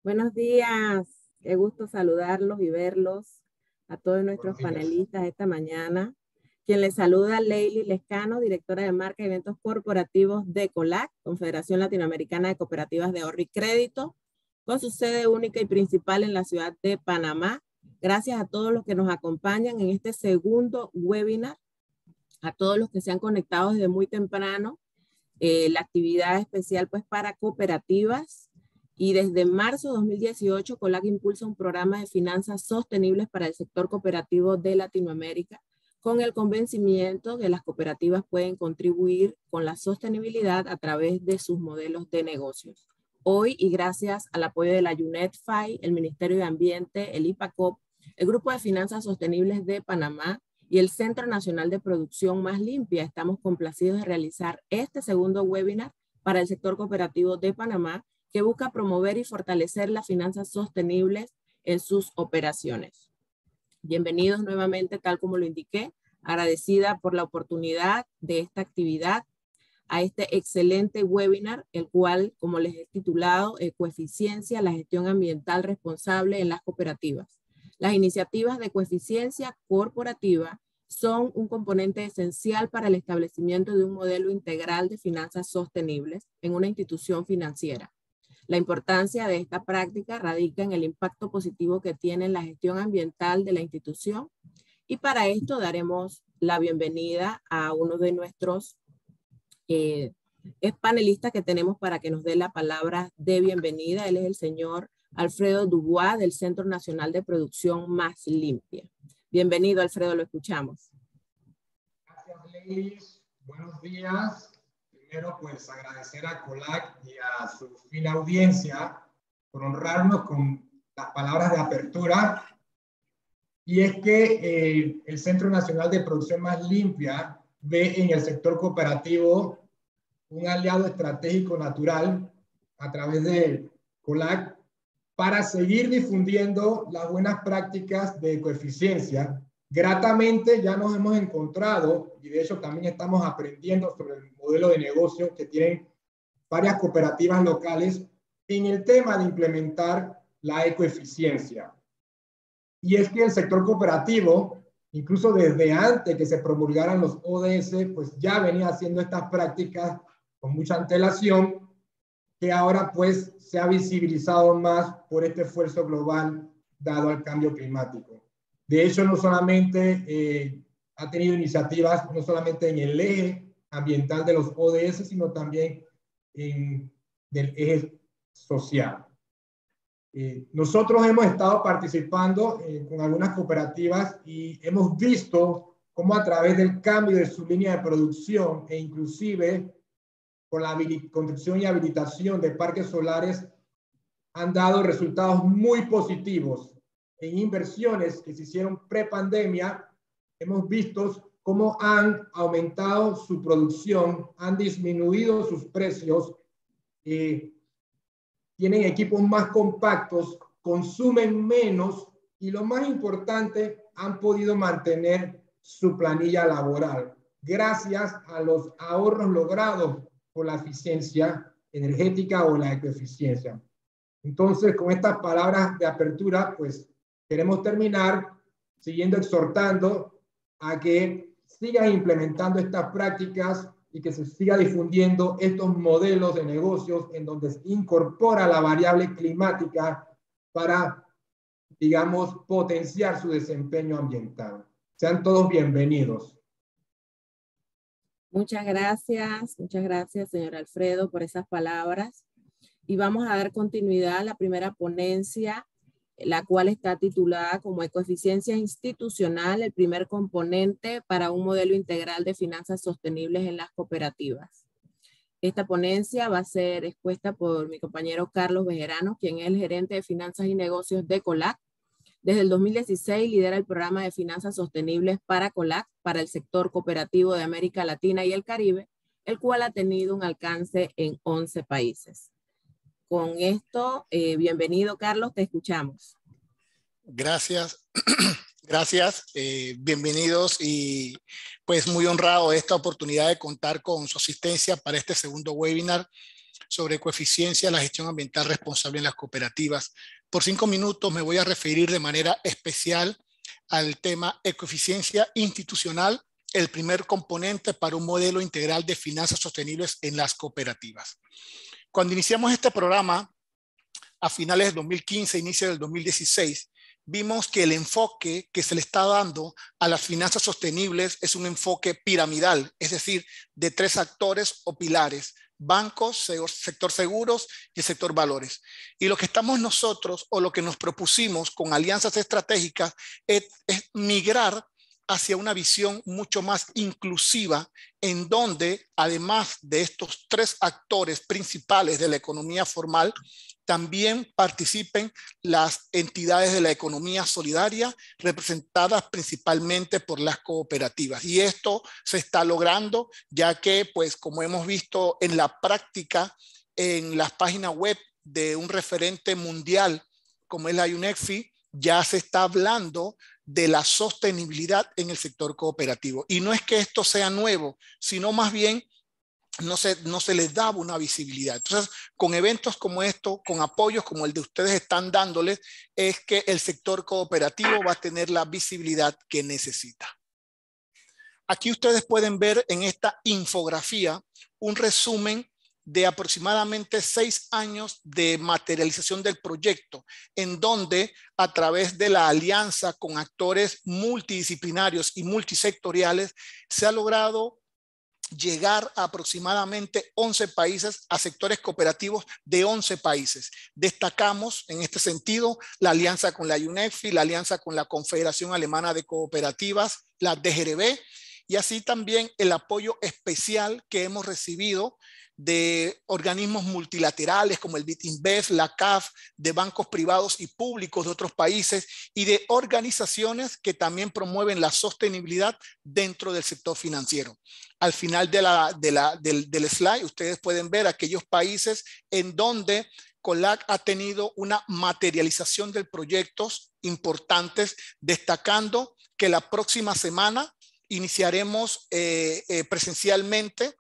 Buenos días, qué gusto saludarlos y verlos a todos nuestros panelistas esta mañana. Quien les saluda, Leili Lescano, directora de marca y eventos corporativos de COLAC, Confederación Latinoamericana de Cooperativas de Ahorro y Crédito, con su sede única y principal en la ciudad de Panamá. Gracias a todos los que nos acompañan en este segundo webinar, a todos los que se han conectado desde muy temprano. La actividad especial pues para cooperativas. Y desde marzo de 2018, COLAC impulsa un programa de finanzas sostenibles para el sector cooperativo de Latinoamérica, con el convencimiento de que las cooperativas pueden contribuir con la sostenibilidad a través de sus modelos de negocios. Hoy, y gracias al apoyo de la UNEDFI, el Ministerio de Ambiente, el IPACOP, el Grupo de Finanzas Sostenibles de Panamá y el Centro Nacional de Producción Más Limpia, estamos complacidos de realizar este segundo webinar para el sector cooperativo de Panamá, que busca promover y fortalecer las finanzas sostenibles en sus operaciones. Bienvenidos nuevamente, tal como lo indiqué, agradecida por la oportunidad de esta actividad, a este excelente webinar, el cual, como les he titulado, Coeficiencia, la gestión ambiental responsable en las cooperativas. Las iniciativas de coeficiencia corporativa son un componente esencial para el establecimiento de un modelo integral de finanzas sostenibles en una institución financiera. La importancia de esta práctica radica en el impacto positivo que tiene en la gestión ambiental de la institución, y para esto daremos la bienvenida a uno de nuestros panelistas que tenemos para que nos dé la palabra de bienvenida. Él es el señor Alfredo Dubois del Centro Nacional de Producción Más Limpia. Bienvenido, Alfredo, lo escuchamos. Gracias, Leilis. Buenos días. Primero, pues agradecer a COLAC y a su fina audiencia por honrarnos con las palabras de apertura. Y es que el Centro Nacional de Producción Más Limpia ve en el sector cooperativo un aliado estratégico natural a través de COLAC para seguir difundiendo las buenas prácticas de coeficiencia. Gratamente ya nos hemos encontrado, y de hecho también estamos aprendiendo sobre el modelo de negocio que tienen varias cooperativas locales en el tema de implementar la ecoeficiencia. Y es que el sector cooperativo, incluso desde antes que se promulgaran los ODS, pues ya venía haciendo estas prácticas con mucha antelación, que ahora pues se ha visibilizado más por este esfuerzo global dado al cambio climático. De hecho, no solamente ha tenido iniciativas, no solamente en el eje ambiental de los ODS, sino también en del eje social. Nosotros hemos estado participando con algunas cooperativas y hemos visto cómo a través del cambio de su línea de producción e inclusive con la construcción y habilitación de parques solares han dado resultados muy positivos. En inversiones que se hicieron pre-pandemia, hemos visto cómo han aumentado su producción, han disminuido sus precios, tienen equipos más compactos, consumen menos y lo más importante, han podido mantener su planilla laboral gracias a los ahorros logrados por la eficiencia energética o la ecoeficiencia. Entonces, con estas palabras de apertura, pues queremos terminar siguiendo exhortando a que sigan implementando estas prácticas y que se siga difundiendo estos modelos de negocios en donde se incorpora la variable climática para, digamos, potenciar su desempeño ambiental. Sean todos bienvenidos. Muchas gracias, señor Alfredo, por esas palabras. Y vamos a dar continuidad a la primera ponencia, la cual está titulada como Ecoeficiencia Institucional, el primer componente para un modelo integral de finanzas sostenibles en las cooperativas. Esta ponencia va a ser expuesta por mi compañero Carlos Bejerano, quien es el gerente de finanzas y negocios de COLAC. Desde el 2016 lidera el programa de finanzas sostenibles para COLAC, para el sector cooperativo de América Latina y el Caribe, el cual ha tenido un alcance en 11 países. Con esto, bienvenido Carlos, te escuchamos. Gracias, gracias, bienvenidos y pues muy honrado esta oportunidad de contar con su asistencia para este segundo webinar sobre ecoeficiencia, la gestión ambiental responsable en las cooperativas. Por 5 minutos me voy a referir de manera especial al tema ecoeficiencia institucional, el primer componente para un modelo integral de finanzas sostenibles en las cooperativas. Cuando iniciamos este programa, a finales del 2015, inicio del 2016, vimos que el enfoque que se le está dando a las finanzas sostenibles es un enfoque piramidal, es decir, de 3 actores o pilares: bancos, sector seguros y el sector valores. Y lo que estamos nosotros, o lo que nos propusimos con alianzas estratégicas, es migrar hacia una visión mucho más inclusiva, en donde, además de estos 3 actores principales de la economía formal, también participen las entidades de la economía solidaria, representadas principalmente por las cooperativas. Y esto se está logrando, ya que, pues, como hemos visto en la práctica, en las páginas web de un referente mundial como es la UNECFI, ya se está hablando de la sostenibilidad en el sector cooperativo. Y no es que esto sea nuevo, sino más bien no se les daba una visibilidad. Entonces, con eventos como esto, con apoyos como el de ustedes están dándoles, es que el sector cooperativo va a tener la visibilidad que necesita. Aquí ustedes pueden ver en esta infografía un resumen de aproximadamente 6 años de materialización del proyecto, en donde, a través de la alianza con actores multidisciplinarios y multisectoriales, se ha logrado llegar a aproximadamente 11 países, a sectores cooperativos de 11 países. Destacamos en este sentido la alianza con la UNECFI, la alianza con la Confederación Alemana de Cooperativas, la DGRB, y así también el apoyo especial que hemos recibido de organismos multilaterales como el BIT-InBev, la CAF, de bancos privados y públicos de otros países y de organizaciones que también promueven la sostenibilidad dentro del sector financiero. Al final del slide, ustedes pueden ver aquellos países en donde COLAC ha tenido una materialización de proyectos importantes, destacando que la próxima semana iniciaremos presencialmente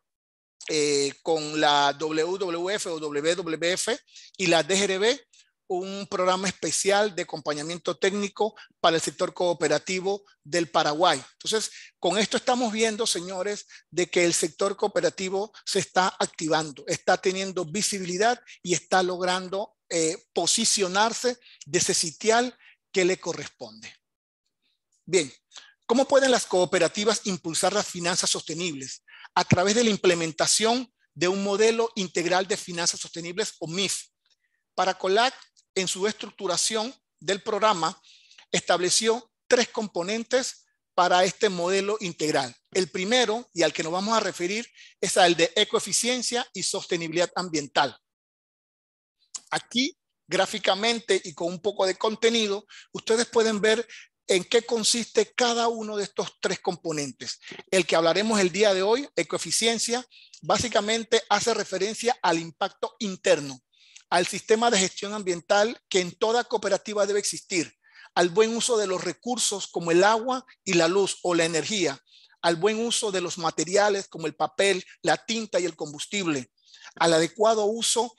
con la WWF o WWF y la DGRB un programa especial de acompañamiento técnico para el sector cooperativo del Paraguay. Entonces, con esto estamos viendo, señores, de que el sector cooperativo se está activando, está teniendo visibilidad y está logrando posicionarse de ese sitial que le corresponde. Bien, ¿cómo pueden las cooperativas impulsar las finanzas sostenibles? A través de la implementación de un modelo integral de finanzas sostenibles o MIF. Para COLAC, en su estructuración del programa, estableció 3 componentes para este modelo integral. El primero, y al que nos vamos a referir, es el de ecoeficiencia y sostenibilidad ambiental. Aquí, gráficamente y con un poco de contenido, ustedes pueden ver en qué consiste cada uno de estos 3 componentes. El que hablaremos el día de hoy, ecoeficiencia, básicamente hace referencia al impacto interno, al sistema de gestión ambiental que en toda cooperativa debe existir, al buen uso de los recursos como el agua y la luz o la energía, al buen uso de los materiales como el papel, la tinta y el combustible, al adecuado uso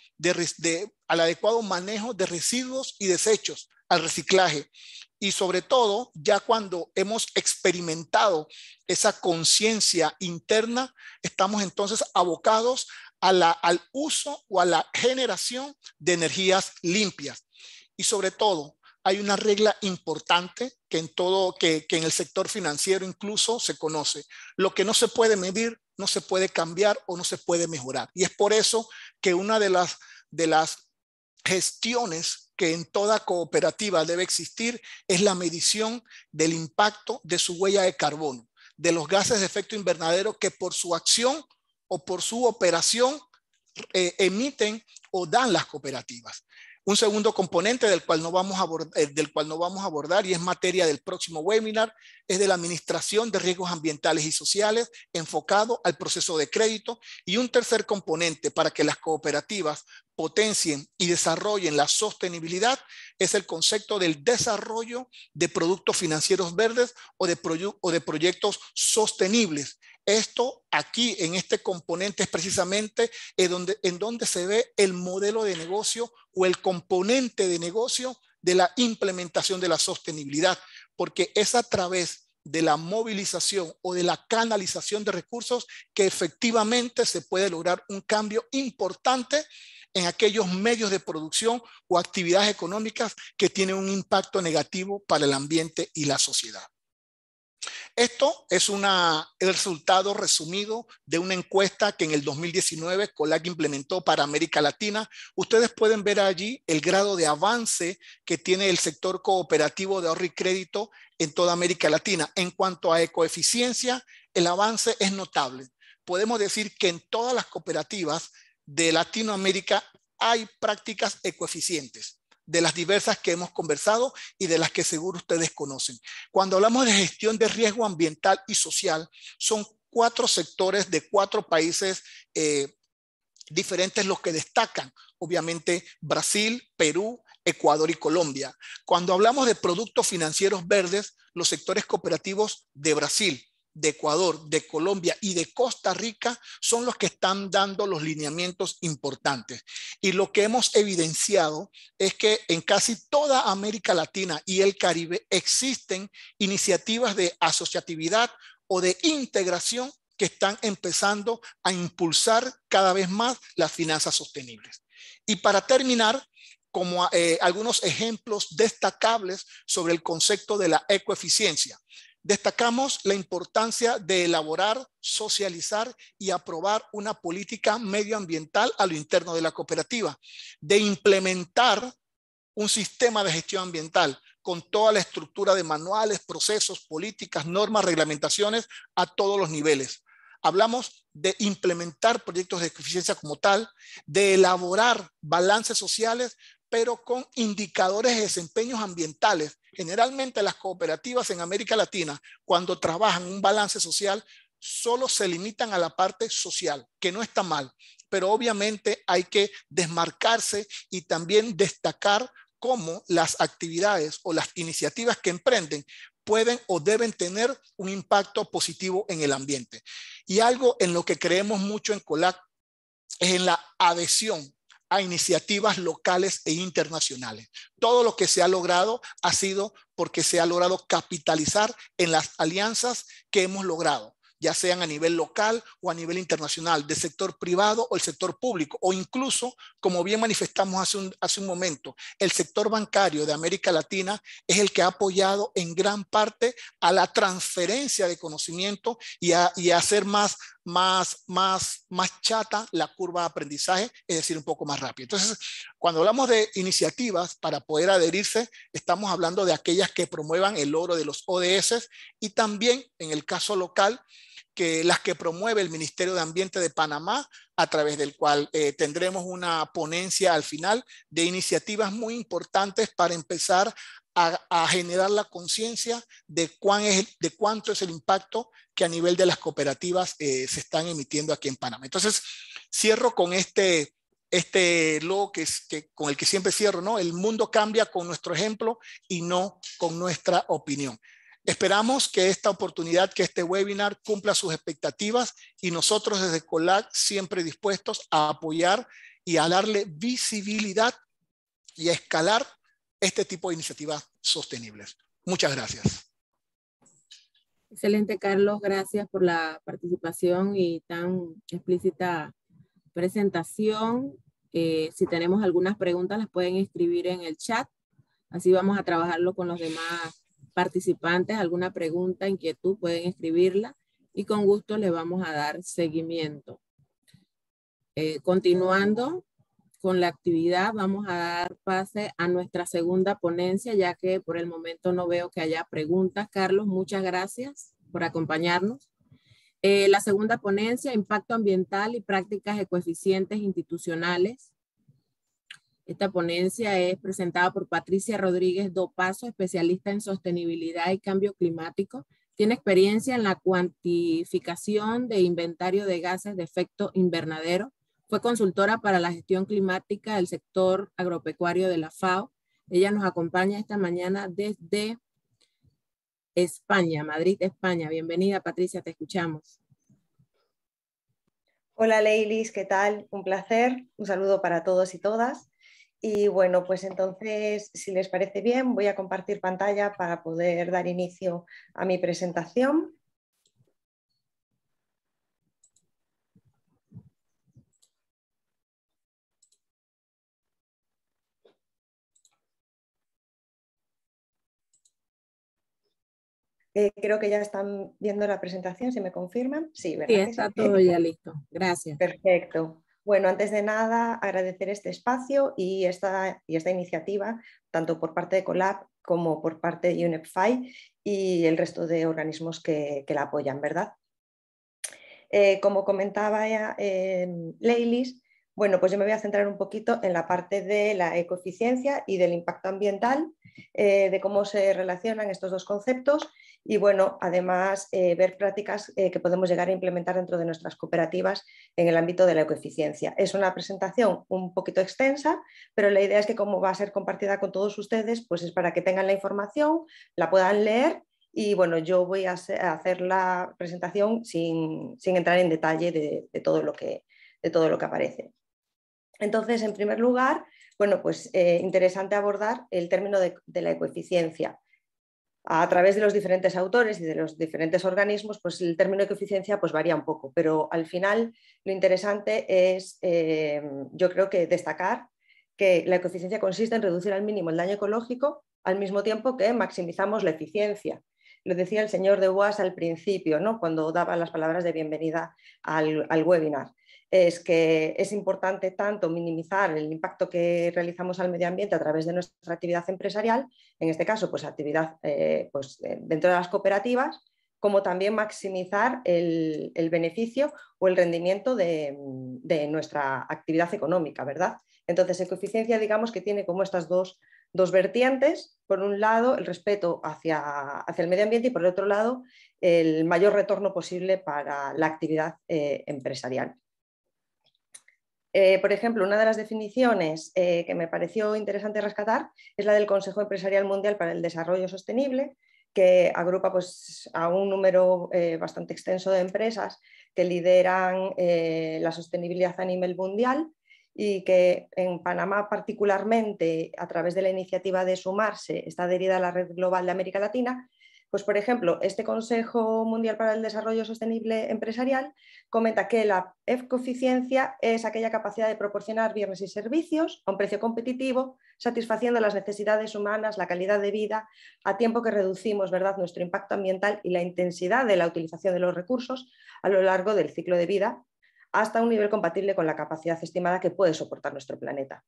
al adecuado manejo de residuos y desechos, al reciclaje. Y sobre todo, ya cuando hemos experimentado esa conciencia interna, estamos entonces abocados al uso o a la generación de energías limpias. Y sobre todo, hay una regla importante que en el sector financiero incluso se conoce. Lo que no se puede medir, no se puede cambiar o no se puede mejorar. Y es por eso que una de las gestiones que en toda cooperativa debe existir es la medición del impacto de su huella de carbono, de los gases de efecto invernadero que por su acción o por su operación emiten o dan las cooperativas. Un segundo componente del cual no vamos a abordar y es materia del próximo webinar es de la administración de riesgos ambientales y sociales enfocado al proceso de crédito. Y un tercer componente para que las cooperativas potencien y desarrollen la sostenibilidad es el concepto del desarrollo de productos financieros verdes o de proyectos sostenibles, Esto aquí en este componente es precisamente en donde se ve el modelo de negocio o el componente de negocio de la implementación de la sostenibilidad, porque es a través de la movilización o de la canalización de recursos que efectivamente se puede lograr un cambio importante en aquellos medios de producción o actividades económicas que tienen un impacto negativo para el ambiente y la sociedad. Esto es el resultado resumido de una encuesta que en el 2019 COLAC implementó para América Latina. Ustedes pueden ver allí el grado de avance que tiene el sector cooperativo de ahorro y crédito en toda América Latina. En cuanto a ecoeficiencia, el avance es notable. Podemos decir que en todas las cooperativas de Latinoamérica hay prácticas ecoeficientes, de las diversas que hemos conversado y de las que seguro ustedes conocen. Cuando hablamos de gestión de riesgo ambiental y social, son 4 sectores de 4 países diferentes los que destacan. Obviamente Brasil, Perú, Ecuador y Colombia. Cuando hablamos de productos financieros verdes, los sectores cooperativos de Brasil, de Ecuador, de Colombia y de Costa Rica son los que están dando los lineamientos importantes. Y lo que hemos evidenciado es que en casi toda América Latina y el Caribe existen iniciativas de asociatividad o de integración que están empezando a impulsar cada vez más las finanzas sostenibles. Y para terminar, como algunos ejemplos destacables sobre el concepto de la ecoeficiencia. Destacamos la importancia de elaborar, socializar y aprobar una política medioambiental a lo interno de la cooperativa, de implementar un sistema de gestión ambiental con toda la estructura de manuales, procesos, políticas, normas, reglamentaciones a todos los niveles. Hablamos de implementar proyectos de eficiencia como tal, de elaborar balances sociales, pero con indicadores de desempeños ambientales. Generalmente las cooperativas en América Latina, cuando trabajan un balance social, solo se limitan a la parte social, que no está mal, pero obviamente hay que desmarcarse y también destacar cómo las actividades o las iniciativas que emprenden pueden o deben tener un impacto positivo en el ambiente. Y algo en lo que creemos mucho en COLAC es en la adhesión a iniciativas locales e internacionales. Todo lo que se ha logrado ha sido porque se ha logrado capitalizar en las alianzas que hemos logrado, ya sean a nivel local o a nivel internacional, del sector privado o el sector público, o incluso, como bien manifestamos hace un momento, el sector bancario de América Latina es el que ha apoyado en gran parte a la transferencia de conocimiento y a hacer más chata la curva de aprendizaje, es decir, un poco más rápido. Entonces, cuando hablamos de iniciativas para poder adherirse, estamos hablando de aquellas que promuevan el logro de los ODS y también, en el caso local, que las que promueve el Ministerio de Ambiente de Panamá, a través del cual tendremos una ponencia al final de iniciativas muy importantes para empezar a generar la conciencia de cuánto es el impacto que a nivel de las cooperativas se están emitiendo aquí en Panamá. Entonces, cierro con este logo con el que siempre cierro, ¿no? El mundo cambia con nuestro ejemplo y no con nuestra opinión. Esperamos que esta oportunidad, que este webinar cumpla sus expectativas y nosotros desde COLAC siempre dispuestos a apoyar y a darle visibilidad y a escalar este tipo de iniciativas sostenibles. Muchas gracias. Excelente, Carlos. Gracias por la participación y tan explícita presentación. Si tenemos algunas preguntas, las pueden escribir en el chat. Así vamos a trabajarlo con los demás participantes. Alguna pregunta, inquietud, pueden escribirla y con gusto le vamos a dar seguimiento. Continuando con la actividad, vamos a dar pase a nuestra segunda ponencia, ya que por el momento no veo que haya preguntas. Carlos, muchas gracias por acompañarnos. La segunda ponencia, impacto ambiental y prácticas ecoeficientes institucionales. Esta ponencia es presentada por Patricia Rodríguez Dopazo, especialista en sostenibilidad y cambio climático. Tiene experiencia en la cuantificación de inventario de gases de efecto invernadero. Fue consultora para la gestión climática del sector agropecuario de la FAO. Ella nos acompaña esta mañana desde España, Madrid, España. Bienvenida, Patricia, te escuchamos. Hola Leilis, ¿qué tal? Un placer, un saludo para todos y todas. Y bueno, pues entonces, si les parece bien, voy a compartir pantalla para poder dar inicio a mi presentación. Creo que ya están viendo la presentación, si me confirman. Sí, Sí, ¿verdad que está sí? todo ya listo. Gracias. Perfecto. Bueno, antes de nada, agradecer este espacio y esta iniciativa, tanto por parte de COLAB como por parte de UNEPFI y el resto de organismos que la apoyan, ¿verdad? Como comentaba ya, Leilis, bueno, pues yo me voy a centrar un poquito en la parte de la ecoeficiencia y del impacto ambiental, de cómo se relacionan estos dos conceptos y, bueno, además ver prácticas que podemos llegar a implementar dentro de nuestras cooperativas en el ámbito de la ecoeficiencia. Es una presentación un poquito extensa, pero la idea es que como va a ser compartida con todos ustedes, pues es para que tengan la información, la puedan leer. Y bueno, yo voy a hacer la presentación sin entrar en detalle de todo lo que aparece. Entonces, en primer lugar, bueno, pues interesante abordar el término de la ecoeficiencia. A través de los diferentes autores y de los diferentes organismos, pues el término ecoeficiencia pues varía un poco, pero al final lo interesante es, yo creo que destacar que la ecoeficiencia consiste en reducir al mínimo el daño ecológico al mismo tiempo que maximizamos la eficiencia. Lo decía el señor de Boas al principio, ¿no? Cuando daba las palabras de bienvenida al webinar. Es que es importante tanto minimizar el impacto que realizamos al medio ambiente a través de nuestra actividad empresarial, en este caso pues actividad dentro de las cooperativas, como también maximizar el beneficio o el rendimiento de nuestra actividad económica, ¿verdad? Entonces, ecoeficiencia, digamos que tiene como estas dos vertientes. Por un lado, el respeto hacia el medio ambiente y por el otro lado, el mayor retorno posible para la actividad empresarial. Por ejemplo, una de las definiciones que me pareció interesante rescatar es la del Consejo Empresarial Mundial para el Desarrollo Sostenible, que agrupa pues, a un número bastante extenso de empresas que lideran la sostenibilidad a nivel mundial y que en Panamá particularmente, a través de la iniciativa de Sumarse, está adherida a la Red Global de América Latina. Pues, por ejemplo, este Consejo Mundial para el Desarrollo Sostenible Empresarial comenta que la ecoeficiencia es aquella capacidad de proporcionar bienes y servicios a un precio competitivo, satisfaciendo las necesidades humanas, la calidad de vida, a tiempo que reducimos, ¿verdad?, nuestro impacto ambiental y la intensidad de la utilización de los recursos a lo largo del ciclo de vida, hasta un nivel compatible con la capacidad estimada que puede soportar nuestro planeta.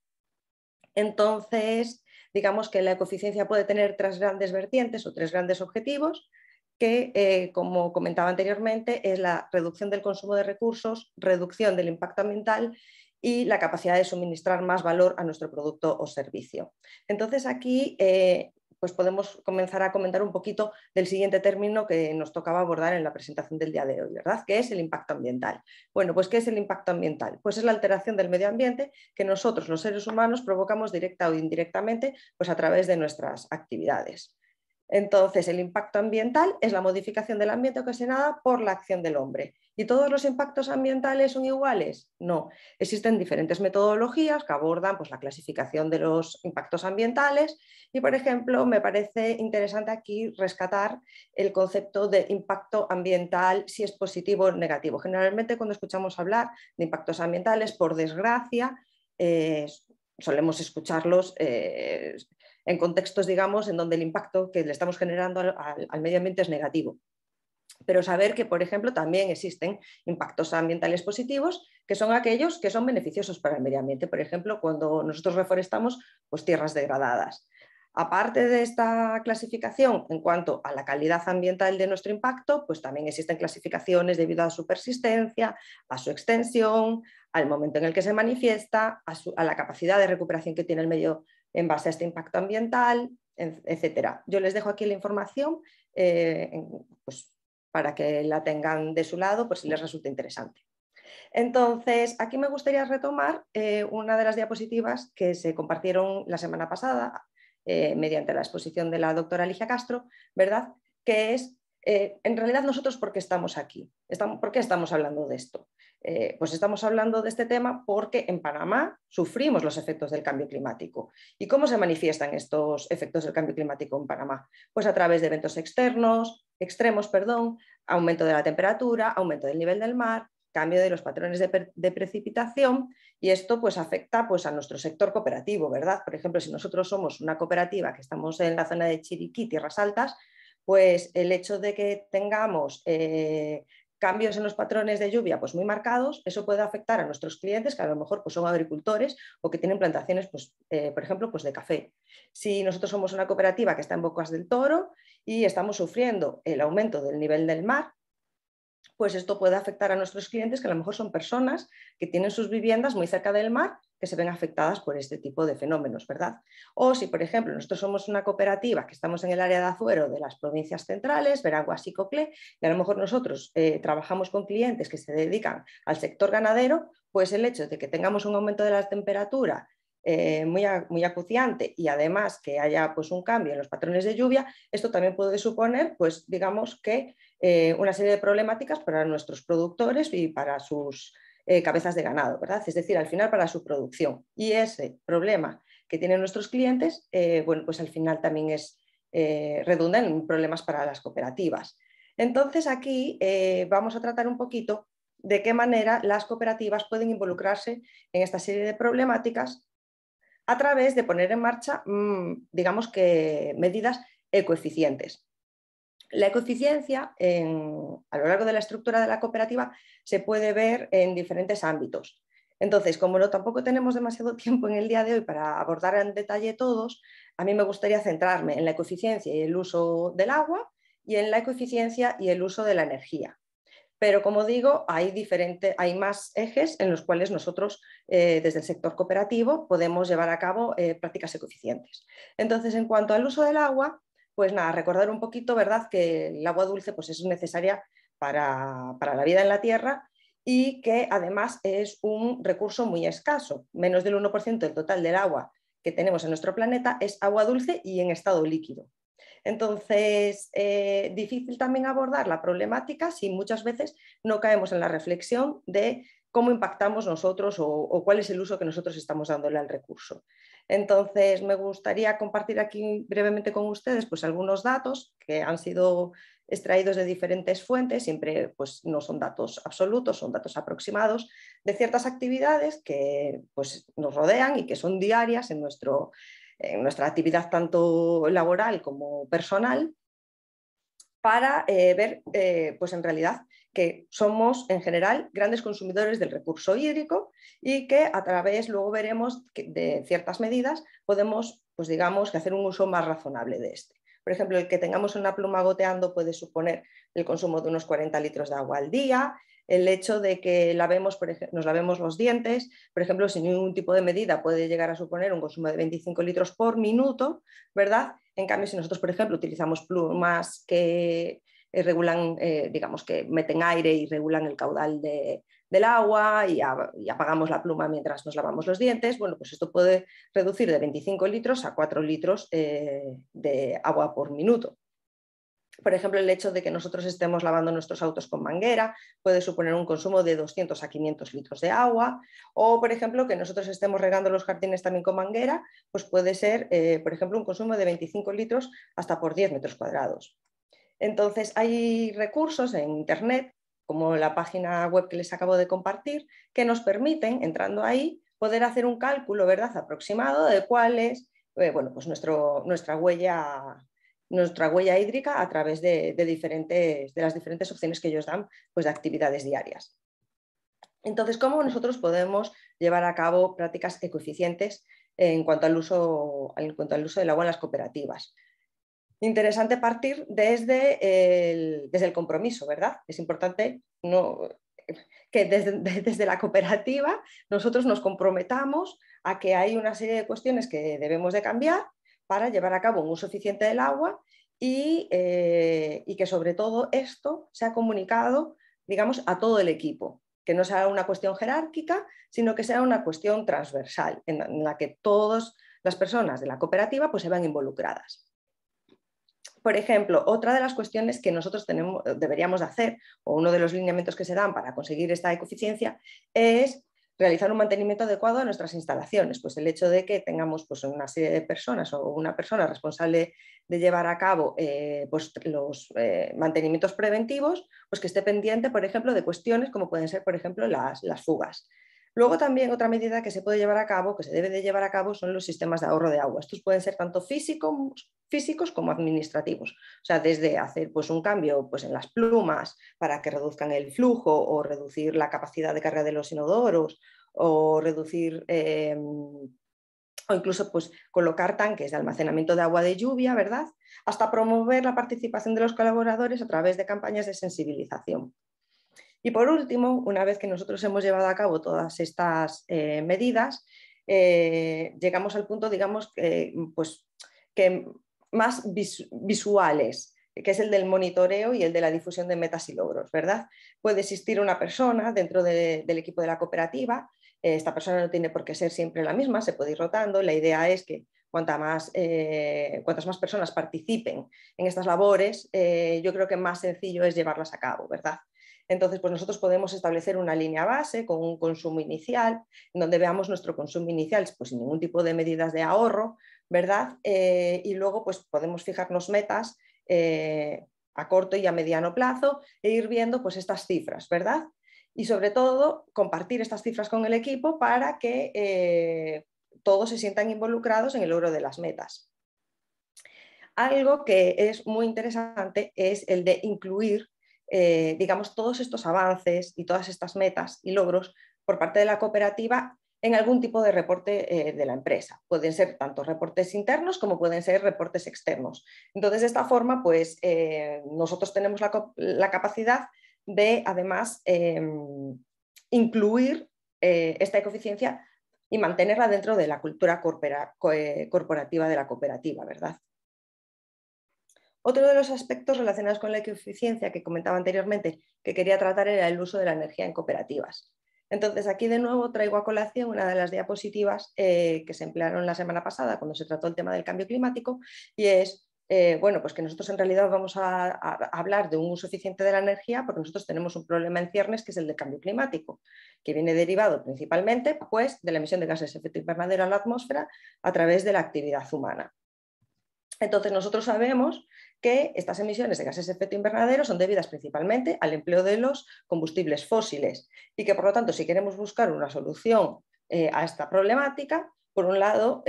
Entonces, digamos que la ecoeficiencia puede tener tres grandes vertientes o tres grandes objetivos, que, como comentaba anteriormente, es la reducción del consumo de recursos, reducción del impacto ambiental y la capacidad de suministrar más valor a nuestro producto o servicio. Entonces, aquí pues podemos comenzar a comentar un poquito del siguiente término que nos tocaba abordar en la presentación del día de hoy, ¿verdad? ¿Qué es el impacto ambiental? Bueno, pues ¿qué es el impacto ambiental? Pues es la alteración del medio ambiente que nosotros, los seres humanos, provocamos directa o indirectamente pues a través de nuestras actividades. Entonces, el impacto ambiental es la modificación del ambiente ocasionada por la acción del hombre. ¿Y todos los impactos ambientales son iguales? No. Existen diferentes metodologías que abordan pues, la clasificación de los impactos ambientales y, por ejemplo, me parece interesante aquí rescatar el concepto de impacto ambiental, si es positivo o negativo. Generalmente, cuando escuchamos hablar de impactos ambientales, por desgracia, solemos escucharlos en contextos, digamos, en donde el impacto que le estamos generando al medio ambiente es negativo. Pero saber que, por ejemplo, también existen impactos ambientales positivos, que son aquellos que son beneficiosos para el medio ambiente. Por ejemplo, cuando nosotros reforestamos pues, tierras degradadas. Aparte de esta clasificación en cuanto a la calidad ambiental de nuestro impacto, pues también existen clasificaciones debido a su persistencia, a su extensión, al momento en el que se manifiesta, a la capacidad de recuperación que tiene el medio en base a este impacto ambiental, etc. Yo les dejo aquí la información pues, para que la tengan de su lado por si les resulta interesante. Entonces, aquí me gustaría retomar una de las diapositivas que se compartieron la semana pasada mediante la exposición de la doctora Alicia Castro, ¿verdad? Que es en realidad nosotros, ¿por qué estamos aquí? ¿Por qué estamos hablando de esto? Pues estamos hablando de este tema porque en Panamá sufrimos los efectos del cambio climático. ¿Y cómo se manifiestan estos efectos del cambio climático en Panamá? Pues a través de eventos extremos, aumento de la temperatura, aumento del nivel del mar, cambio de los patrones de precipitación, y esto pues afecta pues a nuestro sector cooperativo, ¿verdad? Por ejemplo, si nosotros somos una cooperativa que estamos en la zona de Chiriquí, Tierras Altas, pues el hecho de que tengamos cambios en los patrones de lluvia pues muy marcados, eso puede afectar a nuestros clientes que a lo mejor pues son agricultores o que tienen plantaciones, pues, por ejemplo, pues de café. Si nosotros somos una cooperativa que está en Bocas del Toro y estamos sufriendo el aumento del nivel del mar, pues esto puede afectar a nuestros clientes que a lo mejor son personas que tienen sus viviendas muy cerca del mar, que se ven afectadas por este tipo de fenómenos, ¿verdad? O si, por ejemplo, nosotros somos una cooperativa que estamos en el área de Azuero de las provincias centrales, Veraguas y Coclé, y a lo mejor nosotros trabajamos con clientes que se dedican al sector ganadero, pues el hecho de que tengamos un aumento de la temperatura muy acuciante y además que haya pues, un cambio en los patrones de lluvia, esto también puede suponer, pues digamos que una serie de problemáticas para nuestros productores y para sus cabezas de ganado, ¿verdad? Es decir, al final para su producción. Y ese problema que tienen nuestros clientes, bueno, pues al final también redunda en problemas para las cooperativas. Entonces aquí vamos a tratar un poquito de qué manera las cooperativas pueden involucrarse en esta serie de problemáticas a través de poner en marcha, digamos que, medidas ecoeficientes. La ecoeficiencia a lo largo de la estructura de la cooperativa se puede ver en diferentes ámbitos. Entonces, como tampoco tenemos demasiado tiempo en el día de hoy para abordar en detalle todos, a mí me gustaría centrarme en la ecoeficiencia y el uso del agua y en la ecoeficiencia y el uso de la energía. Pero como digo, hay más ejes en los cuales nosotros desde el sector cooperativo podemos llevar a cabo prácticas ecoeficientes. Entonces, en cuanto al uso del agua, pues nada, recordar un poquito, ¿verdad?, que el agua dulce pues, es necesaria para la vida en la tierra y que además es un recurso muy escaso. Menos del 1% del total del agua que tenemos en nuestro planeta es agua dulce y en estado líquido. Entonces, difícil también abordar la problemática si muchas veces no caemos en la reflexión de cómo impactamos nosotros o cuál es el uso que nosotros estamos dándole al recurso. Entonces, me gustaría compartir aquí brevemente con ustedes pues, algunos datos que han sido extraídos de diferentes fuentes, siempre pues, no son datos absolutos, son datos aproximados de ciertas actividades que pues, nos rodean y que son diarias en nuestra actividad tanto laboral como personal, para ver pues en realidad que somos en general grandes consumidores del recurso hídrico y que a través, luego veremos, de ciertas medidas podemos, pues digamos, que hacer un uso más razonable de este. Por ejemplo, el que tengamos una pluma goteando puede suponer el consumo de unos 40 litros de agua al día. El hecho de que nos lavemos los dientes, por ejemplo, sin ningún tipo de medida puede llegar a suponer un consumo de 25 litros por minuto, ¿verdad? En cambio, si nosotros, por ejemplo, utilizamos plumas que regulan, digamos que meten aire y regulan el caudal del agua y apagamos la pluma mientras nos lavamos los dientes, bueno, pues esto puede reducir de 25 litros a 4 litros de agua por minuto. Por ejemplo, el hecho de que nosotros estemos lavando nuestros autos con manguera puede suponer un consumo de 200 a 500 litros de agua, o por ejemplo que nosotros estemos regando los jardines también con manguera, pues puede ser, por ejemplo, un consumo de 25 litros hasta por 10 metros cuadrados. Entonces, hay recursos en Internet, como la página web que les acabo de compartir, que nos permiten, entrando ahí, poder hacer un cálculo, ¿verdad?, aproximado de cuál es bueno, pues nuestra huella hídrica a través de las diferentes opciones que ellos dan pues, de actividades diarias. Entonces, ¿cómo nosotros podemos llevar a cabo prácticas ecoeficientes en cuanto al uso del agua en las cooperativas? Interesante partir desde el compromiso, ¿verdad? Es importante que desde la cooperativa nosotros nos comprometamos a que hay una serie de cuestiones que debemos de cambiar para llevar a cabo un uso eficiente del agua y que sobre todo esto sea comunicado, digamos, a todo el equipo, que no sea una cuestión jerárquica, sino que sea una cuestión transversal en la que todas las personas de la cooperativa pues, se van involucradas. Por ejemplo, otra de las cuestiones que nosotros deberíamos de hacer, o uno de los lineamientos que se dan para conseguir esta ecoeficiencia, es realizar un mantenimiento adecuado a nuestras instalaciones. Pues el hecho de que tengamos pues, una serie de personas o una persona responsable de llevar a cabo pues, los mantenimientos preventivos, pues que esté pendiente, por ejemplo, de cuestiones como pueden ser, por ejemplo, las fugas. Luego también otra medida que se puede llevar a cabo, que se debe de llevar a cabo, son los sistemas de ahorro de agua. Estos pueden ser tanto físicos como administrativos. O sea, desde hacer pues, un cambio pues, en las plumas para que reduzcan el flujo o reducir la capacidad de carga de los inodoros o reducir o incluso pues, colocar tanques de almacenamiento de agua de lluvia, ¿verdad? Hasta promover la participación de los colaboradores a través de campañas de sensibilización. Y por último, una vez que nosotros hemos llevado a cabo todas estas medidas, llegamos al punto, digamos, pues, que más visuales, que es el del monitoreo y el de la difusión de metas y logros, ¿verdad? Puede existir una persona dentro del equipo de la cooperativa, esta persona no tiene por qué ser siempre la misma, se puede ir rotando, la idea es que cuantas más personas participen en estas labores, yo creo que más sencillo es llevarlas a cabo, ¿verdad? Entonces, pues nosotros podemos establecer una línea base con un consumo inicial, en donde veamos nuestro consumo inicial pues, sin ningún tipo de medidas de ahorro, ¿verdad? Y luego pues, podemos fijarnos metas a corto y a mediano plazo e ir viendo pues, estas cifras, ¿verdad? Y sobre todo, compartir estas cifras con el equipo para que todos se sientan involucrados en el logro de las metas. Algo que es muy interesante es el de incluir digamos, todos estos avances y todas estas metas y logros por parte de la cooperativa en algún tipo de reporte de la empresa. Pueden ser tanto reportes internos como pueden ser reportes externos. Entonces, de esta forma, pues nosotros tenemos la capacidad de, además, incluir esta ecoeficiencia y mantenerla dentro de la cultura corporativa de la cooperativa, ¿verdad? Otro de los aspectos relacionados con la ecoeficiencia que comentaba anteriormente que quería tratar era el uso de la energía en cooperativas. Entonces, aquí de nuevo traigo a colación una de las diapositivas que se emplearon la semana pasada cuando se trató el tema del cambio climático y es, bueno, pues que nosotros en realidad vamos a hablar de un uso eficiente de la energía porque nosotros tenemos un problema en ciernes que es el del cambio climático, que viene derivado principalmente pues, de la emisión de gases de efecto invernadero a la atmósfera a través de la actividad humana. Entonces, nosotros sabemos que estas emisiones de gases de efecto invernadero son debidas principalmente al empleo de los combustibles fósiles y que, por lo tanto, si queremos buscar una solución a esta problemática, por un lado,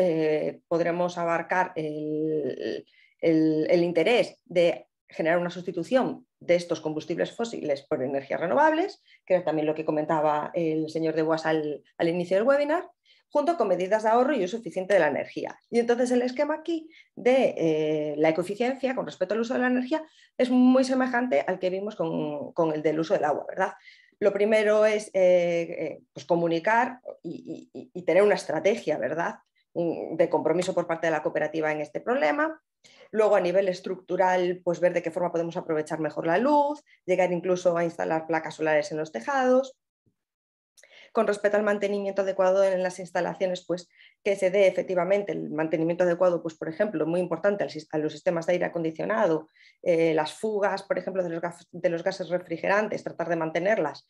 podremos abarcar el interés de generar una sustitución de estos combustibles fósiles por energías renovables, que era también lo que comentaba el señor de Boas al inicio del webinar, junto con medidas de ahorro y uso eficiente de la energía. Y entonces el esquema aquí de la ecoeficiencia con respecto al uso de la energía es muy semejante al que vimos con el del uso del agua, ¿verdad? Lo primero es pues comunicar y tener una estrategia, ¿verdad?, de compromiso por parte de la cooperativa en este problema. Luego, a nivel estructural, pues ver de qué forma podemos aprovechar mejor la luz, llegar incluso a instalar placas solares en los tejados. Con respecto al mantenimiento adecuado en las instalaciones, pues que se dé efectivamente el mantenimiento adecuado, pues por ejemplo, muy importante a los sistemas de aire acondicionado, las fugas, por ejemplo, de los gases refrigerantes, tratar de mantenerlas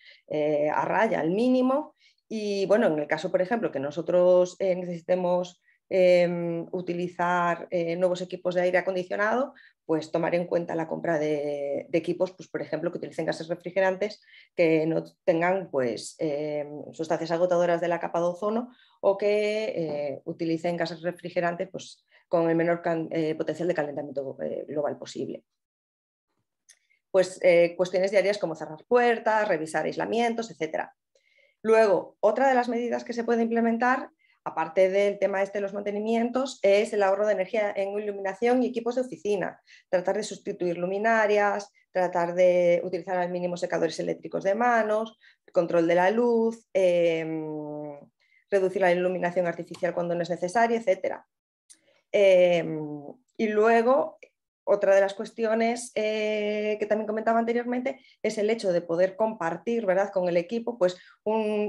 a raya, al mínimo. Y bueno, en el caso, por ejemplo, que nosotros necesitemos utilizar nuevos equipos de aire acondicionado, pues tomar en cuenta la compra de equipos, pues, por ejemplo, que utilicen gases refrigerantes que no tengan pues, sustancias agotadoras de la capa de ozono o que utilicen gases refrigerantes pues, con el menor potencial de calentamiento global posible. Pues cuestiones diarias como cerrar puertas, revisar aislamientos, etc. Luego, otra de las medidas que se puede implementar, aparte del tema de los mantenimientos, es el ahorro de energía en iluminación y equipos de oficina. Tratar de sustituir luminarias, tratar de utilizar al mínimo secadores eléctricos de manos, control de la luz, reducir la iluminación artificial cuando no es necesaria, etc. Y luego, otra de las cuestiones que también comentaba anteriormente es el hecho de poder compartir, ¿verdad?, con el equipo pues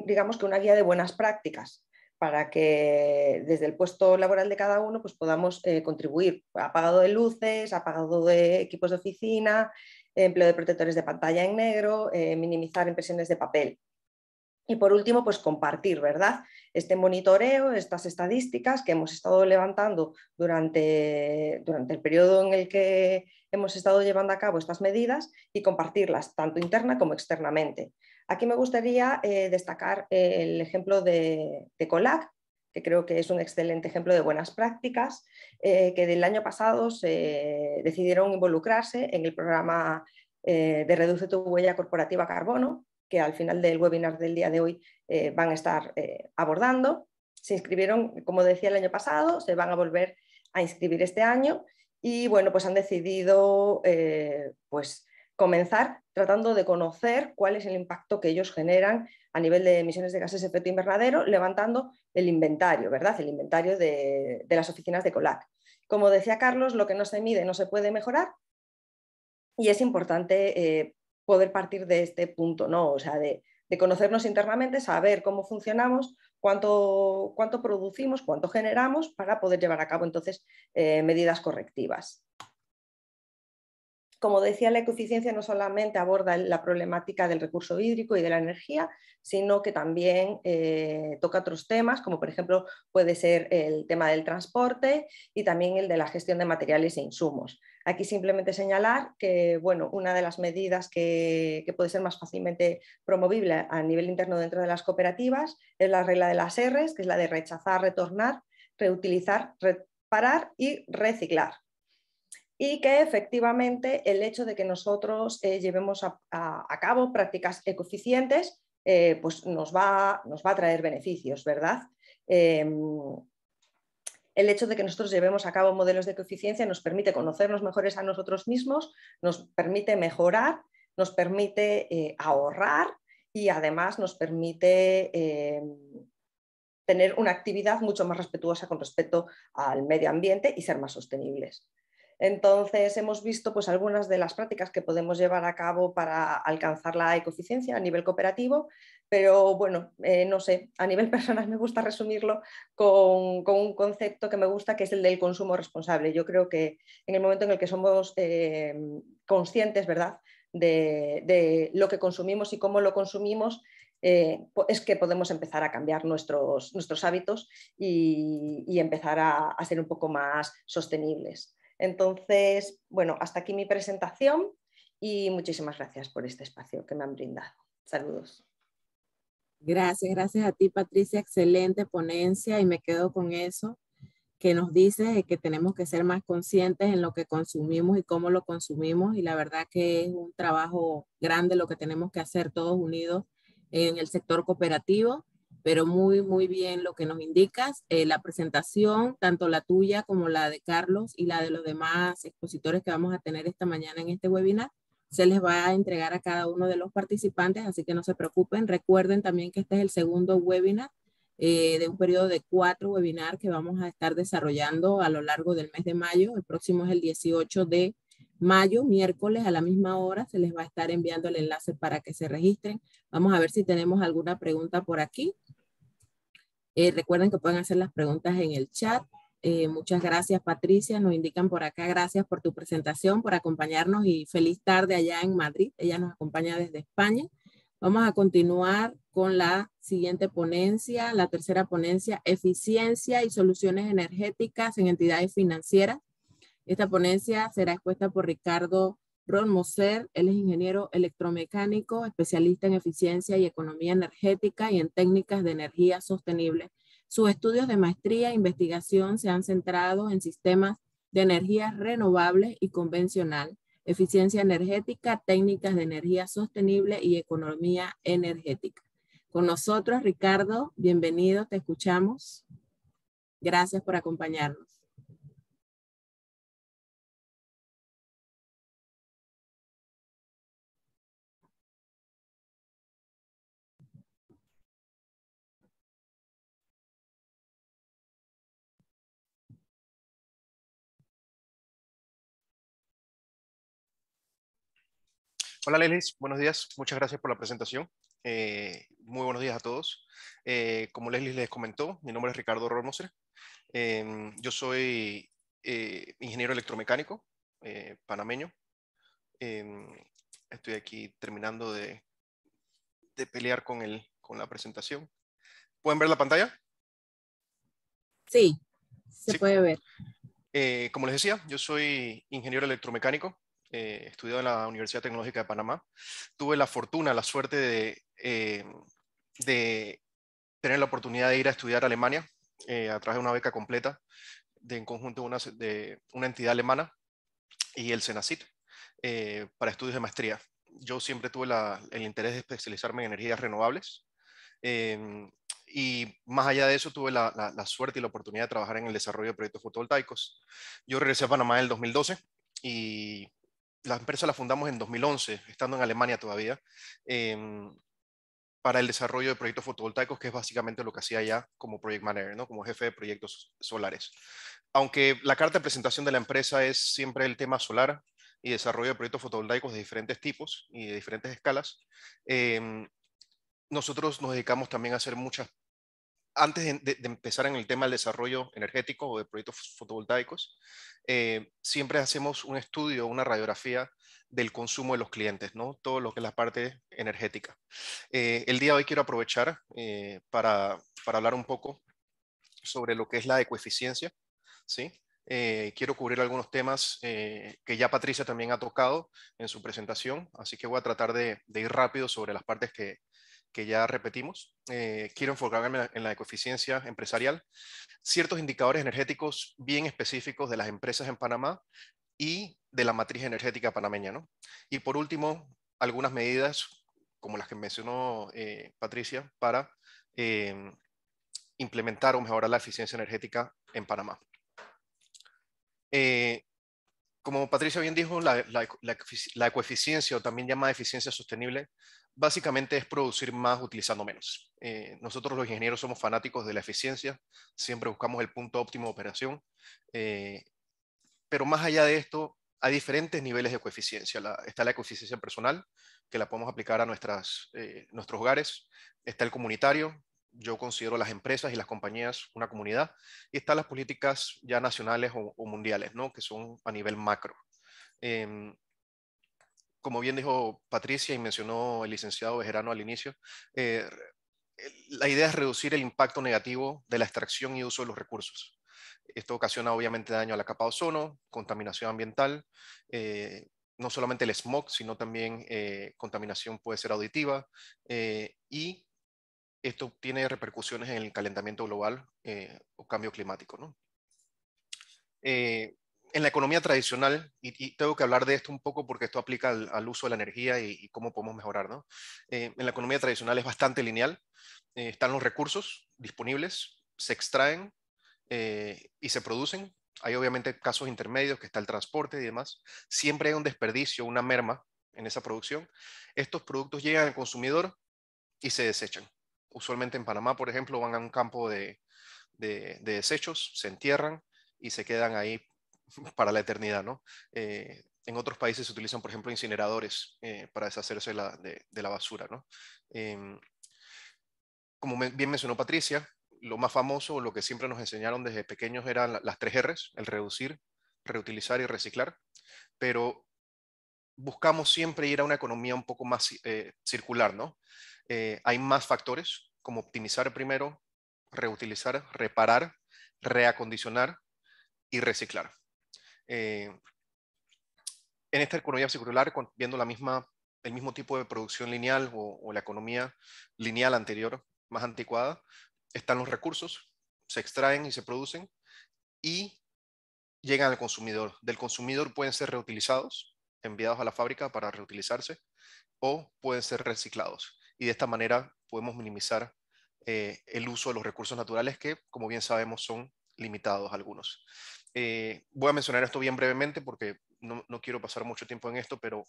digamos que una guía de buenas prácticas para que desde el puesto laboral de cada uno pues podamos contribuir. Apagado de luces, apagado de equipos de oficina, empleo de protectores de pantalla en negro, minimizar impresiones de papel. Y por último, pues compartir, ¿verdad? Este monitoreo, estas estadísticas que hemos estado levantando durante el periodo en el que hemos estado llevando a cabo estas medidas y compartirlas tanto interna como externamente. Aquí me gustaría destacar el ejemplo de COLAC, que creo que es un excelente ejemplo de buenas prácticas, que del año pasado se decidieron involucrarse en el programa de Reduce tu huella corporativa carbono, que al final del webinar del día de hoy van a estar abordando. Se inscribieron, como decía, el año pasado, se van a volver a inscribir este año y bueno, pues han decidido pues comenzar tratando de conocer cuál es el impacto que ellos generan a nivel de emisiones de gases de efecto invernadero, levantando el inventario, ¿verdad? El inventario de las oficinas de COLAC. Como decía Carlos, lo que no se mide no se puede mejorar y es importante poder partir de este punto, ¿no? O sea, de conocernos internamente, saber cómo funcionamos, cuánto producimos, cuánto generamos para poder llevar a cabo entonces medidas correctivas. Como decía, la ecoeficiencia no solamente aborda la problemática del recurso hídrico y de la energía, sino que también toca otros temas, como por ejemplo puede ser el tema del transporte y también el de la gestión de materiales e insumos. Aquí simplemente señalar que bueno, una de las medidas que puede ser más fácilmente promovible a nivel interno dentro de las cooperativas es la regla de las R's, que es la de rechazar, retornar, reutilizar, reparar y reciclar. Y que efectivamente el hecho de que nosotros llevemos a cabo prácticas ecoeficientes pues nos va a traer beneficios, ¿verdad? El hecho de que nosotros llevemos a cabo modelos de ecoeficiencia nos permite conocernos mejores a nosotros mismos, nos permite mejorar, nos permite ahorrar y además nos permite tener una actividad mucho más respetuosa con respecto al medio ambiente y ser más sostenibles. Entonces hemos visto pues, algunas de las prácticas que podemos llevar a cabo para alcanzar la ecoeficiencia a nivel cooperativo, pero bueno, no sé, a nivel personal me gusta resumirlo con un concepto que me gusta, que es el del consumo responsable. Yo creo que en el momento en el que somos conscientes, ¿verdad?, de lo que consumimos y cómo lo consumimos, es que podemos empezar a cambiar nuestros hábitos y empezar a ser un poco más sostenibles. Entonces, bueno, hasta aquí mi presentación y muchísimas gracias por este espacio que me han brindado. Saludos. Gracias a ti, Patricia. Excelente ponencia y me quedo con eso que nos dice que tenemos que ser más conscientes en lo que consumimos y cómo lo consumimos, y la verdad que es un trabajo grande lo que tenemos que hacer todos unidos en el sector cooperativo, pero muy bien lo que nos indicas. La presentación, tanto la tuya como la de Carlos y la de los demás expositores que vamos a tener esta mañana en este webinar, se les va a entregar a cada uno de los participantes, así que no se preocupen. Recuerden también que este es el segundo webinar de un periodo de 4 webinars que vamos a estar desarrollando a lo largo del mes de mayo. El próximo es el 18 de mayo, miércoles a la misma hora. Se les va a estar enviando el enlace para que se registren. Vamos a ver si tenemos alguna pregunta por aquí. Recuerden que pueden hacer las preguntas en el chat. Muchas gracias, Patricia. Nos indican por acá, gracias por tu presentación, por acompañarnos y feliz tarde allá en Madrid. Ella nos acompaña desde España. Vamos a continuar con la siguiente ponencia, la tercera ponencia, eficiencia y soluciones energéticas en entidades financieras. Esta ponencia será expuesta por Ricardo Ron-Moser. Él es ingeniero electromecánico, especialista en eficiencia y economía energética y en técnicas de energía sostenible. Sus estudios de maestría e investigación se han centrado en sistemas de energía renovable y convencional, eficiencia energética, técnicas de energía sostenible y economía energética. Con nosotros, Ricardo, bienvenido, te escuchamos. Gracias por acompañarnos. Hola Lelis, buenos días, muchas gracias por la presentación. Muy buenos días a todos. Como Leslie les comentó, mi nombre es Ricardo Romoser. Yo soy ingeniero electromecánico panameño. Estoy aquí terminando de pelear con la presentación. ¿Pueden ver la pantalla? Sí, se Sí. puede ver. Como les decía, yo soy ingeniero electromecánico, estudiado en la Universidad Tecnológica de Panamá. Tuve la fortuna, la suerte de tener la oportunidad de ir a estudiar a Alemania a través de una beca completa en conjunto de una entidad alemana y el CENACIT para estudios de maestría. Yo siempre tuve el interés de especializarme en energías renovables. Y más allá de eso, tuve la suerte y la oportunidad de trabajar en el desarrollo de proyectos fotovoltaicos. Yo regresé a Panamá en el 2012 y la empresa la fundamos en 2011, estando en Alemania todavía, para el desarrollo de proyectos fotovoltaicos, que es básicamente lo que hacía ya como project manager, ¿no? Como jefe de proyectos solares. Aunque la carta de presentación de la empresa es siempre el tema solar y desarrollo de proyectos fotovoltaicos de diferentes tipos y de diferentes escalas, nosotros nos dedicamos también a hacer muchas, antes de empezar en el tema del desarrollo energético o de proyectos fotovoltaicos, siempre hacemos un estudio, una radiografía del consumo de los clientes, ¿no? Todo lo que es la parte energética. El día de hoy quiero aprovechar para hablar un poco sobre lo que es la ecoeficiencia, ¿sí? Quiero cubrir algunos temas que ya Patricia también ha tocado en su presentación, así que voy a tratar de ir rápido sobre las partes que ya repetimos. Quiero enfocarme en la ecoeficiencia empresarial, ciertos indicadores energéticos bien específicos de las empresas en Panamá y de la matriz energética panameña, ¿no? Y por último, algunas medidas como las que mencionó Patricia para implementar o mejorar la eficiencia energética en Panamá. Como Patricia bien dijo, la ecoeficiencia, o también llamada eficiencia sostenible, básicamente es producir más utilizando menos. Nosotros los ingenieros somos fanáticos de la eficiencia, siempre buscamos el punto óptimo de operación, pero más allá de esto, hay diferentes niveles de ecoeficiencia. Está la ecoeficiencia personal, que la podemos aplicar a nuestros hogares. Está el comunitario. Yo considero las empresas y las compañías una comunidad. Y están las políticas ya nacionales o mundiales, ¿no? Que son a nivel macro. Como bien dijo Patricia y mencionó el licenciado Bejerano al inicio, la idea es reducir el impacto negativo de la extracción y uso de los recursos. Esto ocasiona obviamente daño a la capa de ozono, contaminación ambiental, no solamente el smog, sino también contaminación puede ser auditiva, y esto tiene repercusiones en el calentamiento global o cambio climático, ¿no? En la economía tradicional, y tengo que hablar de esto un poco porque esto aplica al uso de la energía y cómo podemos mejorar, ¿no? En la economía tradicional es bastante lineal. Están los recursos disponibles, se extraen y se producen. Hay obviamente casos intermedios, que está el transporte y demás. Siempre hay un desperdicio, una merma en esa producción. Estos productos llegan al consumidor y se desechan. Usualmente en Panamá, por ejemplo, van a un campo de desechos, se entierran y se quedan ahí para la eternidad, ¿no? En otros países se utilizan, por ejemplo, incineradores para deshacerse de la basura, ¿no? Como bien mencionó Patricia, lo más famoso, lo que siempre nos enseñaron desde pequeños eran las 3 R's, el reducir, reutilizar y reciclar, pero buscamos siempre ir a una economía un poco más circular, ¿no? Hay más factores, como optimizar primero, reutilizar, reparar, reacondicionar y reciclar. En esta economía circular, viendo el mismo tipo de producción lineal o la economía lineal anterior, más anticuada, están los recursos, se extraen y se producen y llegan al consumidor. Del consumidor pueden ser reutilizados, enviados a la fábrica para reutilizarse, o pueden ser reciclados. Y de esta manera podemos minimizar el uso de los recursos naturales que, como bien sabemos, son limitados algunos. Voy a mencionar esto bien brevemente porque no quiero pasar mucho tiempo en esto, pero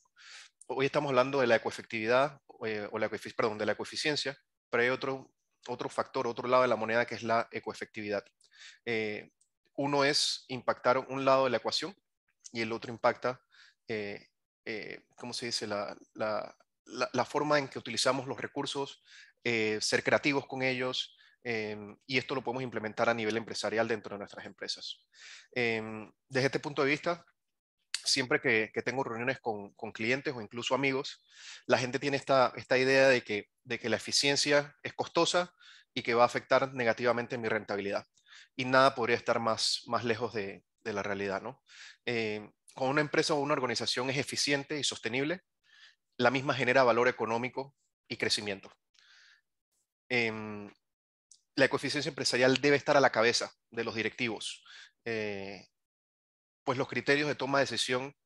hoy estamos hablando de la ecoefectividad, de la ecoeficiencia, pero hay otro factor, otro lado de la moneda, que es la ecoefectividad. Uno es impactar un lado de la ecuación y el otro impacta, ¿cómo se dice? La forma en que utilizamos los recursos, ser creativos con ellos, y esto lo podemos implementar a nivel empresarial dentro de nuestras empresas. Desde este punto de vista, siempre que tengo reuniones con clientes o incluso amigos, la gente tiene esta idea de que la eficiencia es costosa y que va a afectar negativamente mi rentabilidad. Y nada podría estar más lejos de la realidad, ¿no? Cuando una empresa o una organización es eficiente y sostenible, la misma genera valor económico y crecimiento. La ecoeficiencia empresarial debe estar a la cabeza de los directivos, pues los criterios de toma de decisión,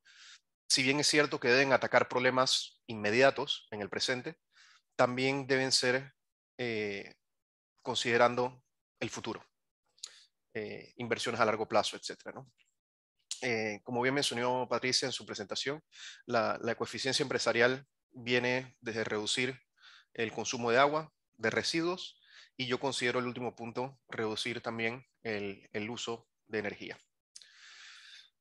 si bien es cierto que deben atacar problemas inmediatos en el presente, también deben ser considerando el futuro, inversiones a largo plazo, etc., ¿no? Como bien mencionó Patricia en su presentación, la ecoeficiencia empresarial viene desde reducir el consumo de agua, de residuos, y yo considero el último punto, reducir también el uso de energía.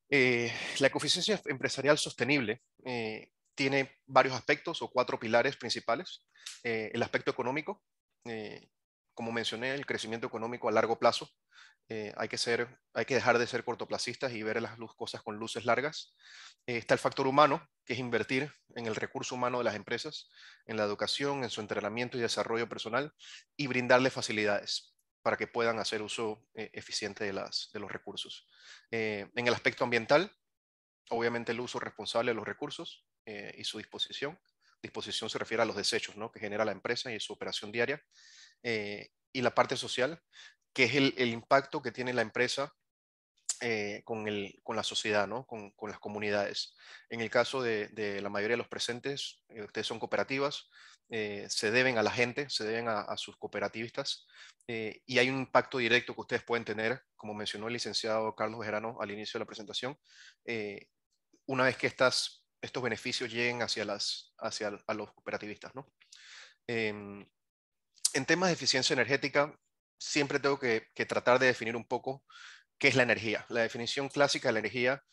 La ecoeficiencia empresarial sostenible tiene varios aspectos o 4 pilares principales. El aspecto económico, como mencioné, el crecimiento económico a largo plazo. Hay que dejar de ser cortoplacistas y ver las cosas con luces largas. Está el factor humano, que es invertir en el recurso humano de las empresas, en la educación, en su entrenamiento y desarrollo personal, y brindarle facilidades para que puedan hacer uso eficiente de los recursos. En el aspecto ambiental, obviamente el uso responsable de los recursos y su disposición. Disposición se refiere a los desechos, ¿no?, que genera la empresa y su operación diaria. Y la parte social, que es el impacto que tiene la empresa con la sociedad, ¿no?, con las comunidades. En el caso de la mayoría de los presentes, ustedes son cooperativas, se deben a la gente, se deben a sus cooperativistas, y hay un impacto directo que ustedes pueden tener, como mencionó el licenciado Carlos Bejarano al inicio de la presentación, una vez que estos beneficios lleguen a los cooperativistas, ¿no? En temas de eficiencia energética, siempre tengo que tratar de definir un poco qué es la energía. La definición clásica de la energía,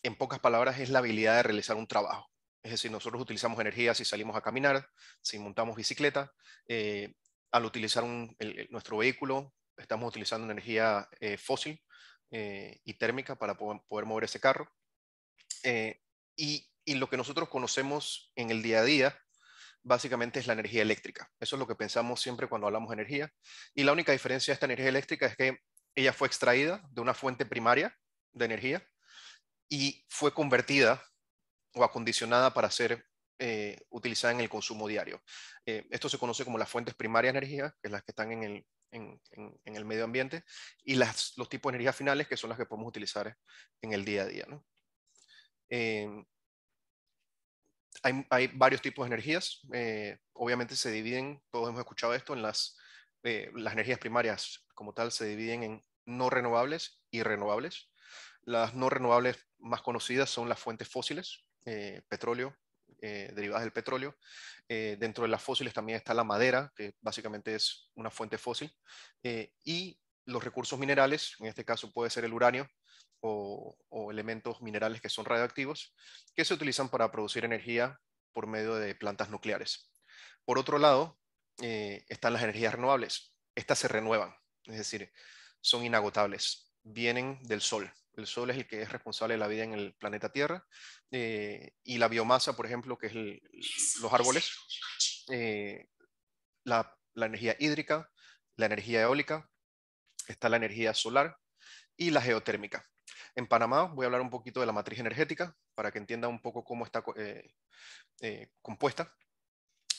en pocas palabras, es la habilidad de realizar un trabajo. Es decir, nosotros utilizamos energía si salimos a caminar, si montamos bicicleta. Al utilizar nuestro vehículo, estamos utilizando energía fósil y térmica para poder mover ese carro. Y lo que nosotros conocemos en el día a día, básicamente es la energía eléctrica. Eso es lo que pensamos siempre cuando hablamos de energía. Y la única diferencia de esta energía eléctrica es que ella fue extraída de una fuente primaria de energía y fue convertida o acondicionada para ser utilizada en el consumo diario. Esto se conoce como las fuentes primarias de energía, que es las que están en el medio ambiente, y los tipos de energía finales, que son las que podemos utilizar en el día a día, ¿no? Hay varios tipos de energías. Obviamente se dividen, todos hemos escuchado esto, en las energías primarias como tal se dividen en no renovables y renovables. Las no renovables más conocidas son las fuentes fósiles, petróleo, derivadas del petróleo. Dentro de las fósiles también está la madera, que básicamente es una fuente fósil. Y los recursos minerales, en este caso puede ser el uranio, o elementos minerales que son radioactivos, que se utilizan para producir energía por medio de plantas nucleares. Por otro lado, están las energías renovables. Estas se renuevan, es decir, son inagotables, vienen del sol. El sol es el que es responsable de la vida en el planeta Tierra, y la biomasa, por ejemplo, que es los árboles, la energía hídrica, la energía eólica, está la energía solar y la geotérmica. En Panamá voy a hablar un poquito de la matriz energética para que entiendan un poco cómo está compuesta.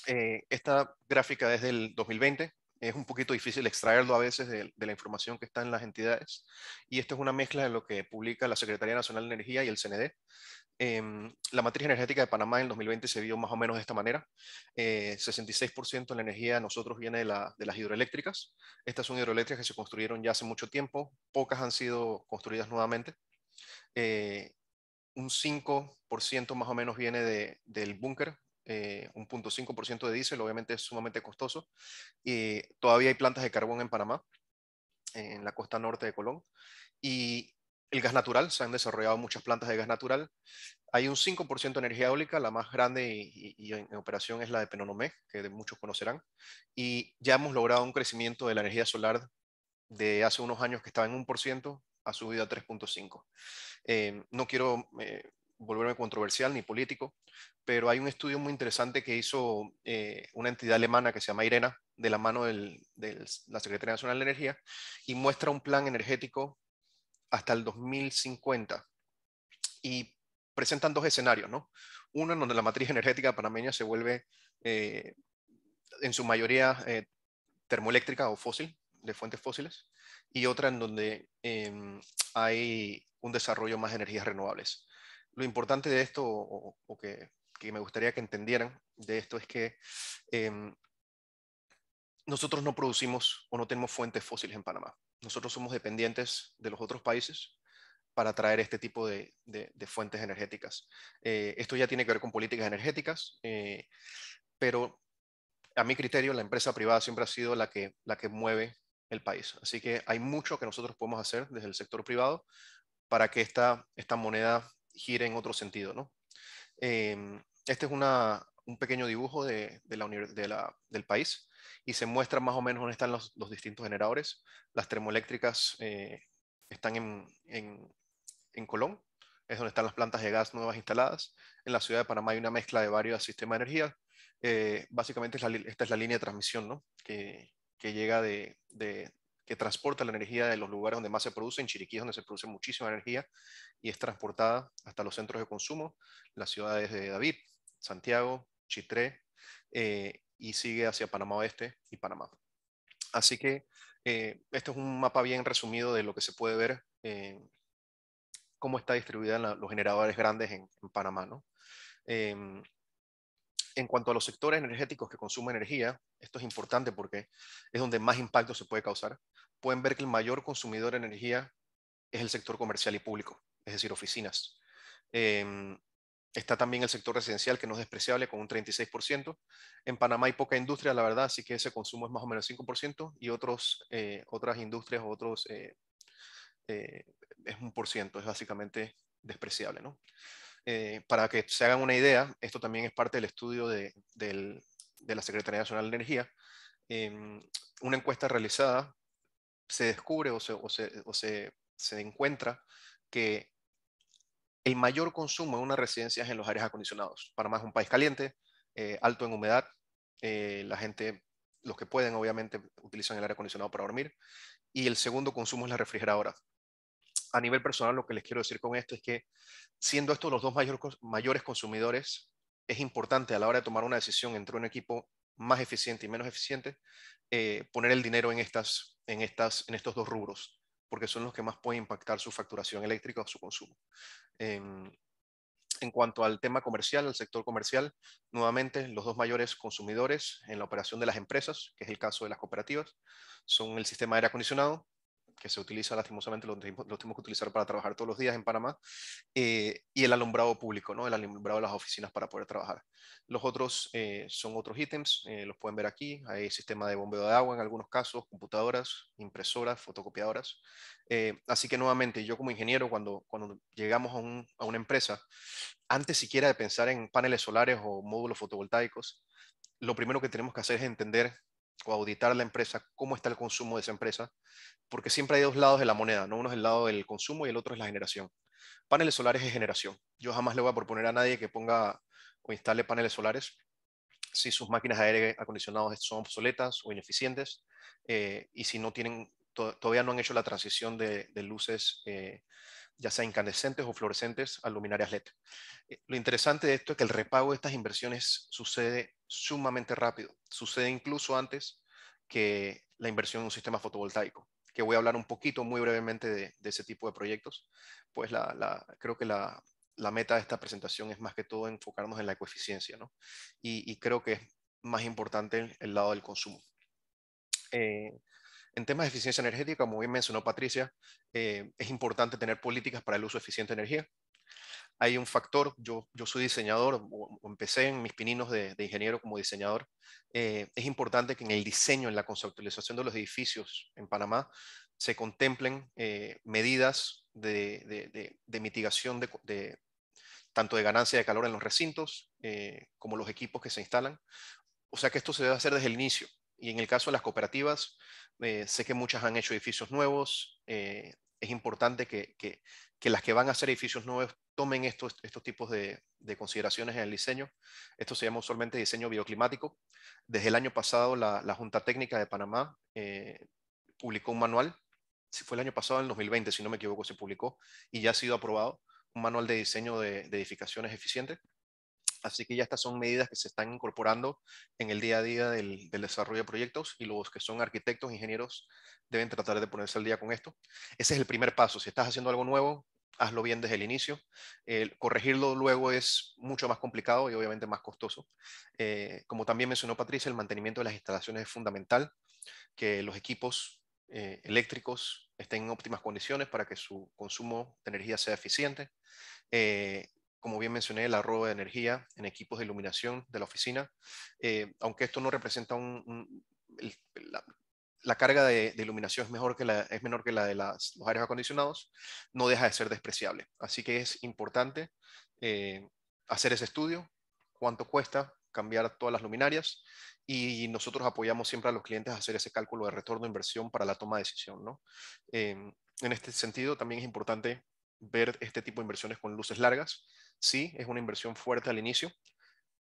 Esta gráfica es del 2020. Es un poquito difícil extraerlo a veces de la información que está en las entidades. Y esta es una mezcla de lo que publica la Secretaría Nacional de Energía y el CND. La matriz energética de Panamá en el 2020 se vio más o menos de esta manera. 66% de la energía de nosotros viene de las hidroeléctricas. Estas son hidroeléctricas que se construyeron ya hace mucho tiempo. Pocas han sido construidas nuevamente. Un 5% más o menos viene del búnker. Un 0.5% de diésel, obviamente es sumamente costoso. Todavía hay plantas de carbón en Panamá, en la costa norte de Colón. Y El gas natural, se han desarrollado muchas plantas de gas natural. Hay un 5% de energía eólica, la más grande y en operación es la de Penonomé, que muchos conocerán. Y ya hemos logrado un crecimiento de la energía solar de hace unos años que estaba en 1%, ha subido a 3.5%. No quiero volverme controversial ni político, pero hay un estudio muy interesante que hizo una entidad alemana que se llama IRENA, de la mano de la Secretaría Nacional de Energía, y muestra un plan energético hasta el 2050. Y presentan dos escenarios, ¿no? Uno en donde la matriz energética panameña se vuelve en su mayoría termoeléctrica o fósil, de fuentes fósiles, y otra en donde hay un desarrollo más de energías renovables. Lo importante de esto, o que me gustaría que entendieran de esto, es que nosotros no producimos o no tenemos fuentes fósiles en Panamá. Nosotros somos dependientes de los otros países para traer este tipo de fuentes energéticas. Esto ya tiene que ver con políticas energéticas, pero a mi criterio la empresa privada siempre ha sido la que mueve el país. Así que hay mucho que nosotros podemos hacer desde el sector privado para que esta moneda gire en otro sentido, ¿no? Este es un pequeño dibujo del país y se muestra más o menos dónde están los distintos generadores. Las termoeléctricas están en Colón, es donde están las plantas de gas nuevas instaladas. En la ciudad de Panamá hay una mezcla de varios sistemas de energía. Básicamente esta es la línea de transmisión, ¿no? que llega que transporta la energía de los lugares donde más se produce. En Chiriquí es donde se produce muchísima energía y es transportada hasta los centros de consumo, las ciudades de David, Santiago, Chitré, y sigue hacia Panamá Oeste y Panamá. Así que esto es un mapa bien resumido de lo que se puede ver cómo está distribuida los generadores grandes en Panamá, ¿no? En cuanto a los sectores energéticos que consumen energía, esto es importante porque es donde más impacto se puede causar. Pueden ver que el mayor consumidor de energía es el sector comercial y público, es decir, oficinas. Está también el sector residencial, que no es despreciable, con un 36%. En Panamá hay poca industria, la verdad, así que ese consumo es más o menos 5%, y otras industrias o otros es 1%, es básicamente despreciable, ¿no? Para que se hagan una idea, esto también es parte del estudio de la Secretaría Nacional de Energía. Una encuesta realizada se descubre o se encuentra que el mayor consumo en una residencia es en los aires acondicionados. Panamá es un país caliente, alto en humedad. La gente, los que pueden, obviamente, utilizan el aire acondicionado para dormir. Y el segundo consumo es la refrigeradora. A nivel personal, lo que les quiero decir con esto es que, siendo estos los dos mayores consumidores, es importante a la hora de tomar una decisión entre un equipo más eficiente y menos eficiente, poner el dinero en estos dos rubros, porque son los que más pueden impactar su facturación eléctrica o su consumo. En cuanto al tema comercial, al sector comercial, nuevamente los dos mayores consumidores en la operación de las empresas, que es el caso de las cooperativas, son el sistema de aire acondicionado, que se utiliza lastimosamente, lo tenemos que utilizar para trabajar todos los días en Panamá, y el alumbrado público, ¿no? El alumbrado de las oficinas para poder trabajar. Los otros son otros ítems, los pueden ver aquí. Hay sistema de bombeo de agua en algunos casos, computadoras, impresoras, fotocopiadoras. Así que nuevamente, yo como ingeniero, cuando llegamos a una empresa, antes siquiera de pensar en paneles solares o módulos fotovoltaicos, lo primero que tenemos que hacer es entender o auditar la empresa, cómo está el consumo de esa empresa, porque siempre hay dos lados de la moneda, ¿no? Uno es el lado del consumo y el otro es la generación. Paneles solares es generación. Yo jamás le voy a proponer a nadie que ponga o instale paneles solares si sus máquinas de aire acondicionado son obsoletas o ineficientes, y si no tienen, todavía no han hecho la transición de luces, ya sea incandescentes o fluorescentes, a luminarias LED. Lo interesante de esto es que el repago de estas inversiones sucede sumamente rápido. Sucede incluso antes que la inversión en un sistema fotovoltaico, que voy a hablar un poquito, muy brevemente, de ese tipo de proyectos. Pues creo que la meta de esta presentación es más que todo enfocarnos en la ecoeficiencia, ¿no? Y creo que es más importante el lado del consumo. En temas de eficiencia energética, como bien mencionó Patricia, es importante tener políticas para el uso eficiente de energía. Hay un factor, yo soy diseñador, o empecé en mis pininos de ingeniero como diseñador. Es importante que en el diseño, en la conceptualización de los edificios en Panamá, se contemplen medidas de mitigación tanto de ganancia de calor en los recintos como los equipos que se instalan. O sea que esto se debe hacer desde el inicio. Y en el caso de las cooperativas, sé que muchas han hecho edificios nuevos. Es importante que las que van a hacer edificios nuevos tomen estos tipos de consideraciones en el diseño. Esto se llama usualmente diseño bioclimático. Desde el año pasado, la Junta Técnica de Panamá publicó un manual. Si fue el año pasado, en el 2020, si no me equivoco, se publicó y ya ha sido aprobado un manual de diseño de edificaciones eficientes. Así que ya estas son medidas que se están incorporando en el día a día del desarrollo de proyectos, y los que son arquitectos, ingenieros, deben tratar de ponerse al día con esto. Ese es el primer paso. Si estás haciendo algo nuevo, hazlo bien desde el inicio. Corregirlo luego es mucho más complicado y obviamente más costoso. Como también mencionó Patricia, el mantenimiento de las instalaciones es fundamental, que los equipos eléctricos estén en óptimas condiciones para que su consumo de energía sea eficiente. Como bien mencioné, el ahorro de energía en equipos de iluminación de la oficina, aunque esto no representa la carga de iluminación es menor que la de los aires acondicionados, no deja de ser despreciable. Así que es importante hacer ese estudio, cuánto cuesta cambiar todas las luminarias, y nosotros apoyamos siempre a los clientes a hacer ese cálculo de retorno de inversión para la toma de decisión, ¿no? En este sentido, también es importante ver este tipo de inversiones con luces largas. Sí, es una inversión fuerte al inicio,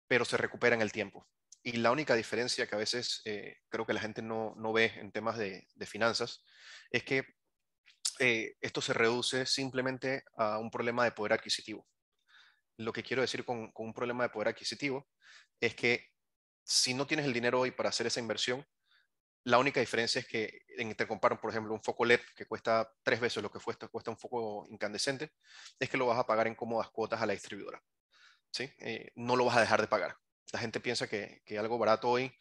pero se recupera en el tiempo. Y la única diferencia que a veces creo que la gente no ve en temas de finanzas es que esto se reduce simplemente a un problema de poder adquisitivo. Lo que quiero decir con un problema de poder adquisitivo es que si no tienes el dinero hoy para hacer esa inversión, la única diferencia es que te comparan, por ejemplo, un foco LED que cuesta 3 veces lo que cuesta un foco incandescente, es que lo vas a pagar en cómodas cuotas a la distribuidora. ¿Sí? No lo vas a dejar de pagar. La gente piensa que algo barato hoy,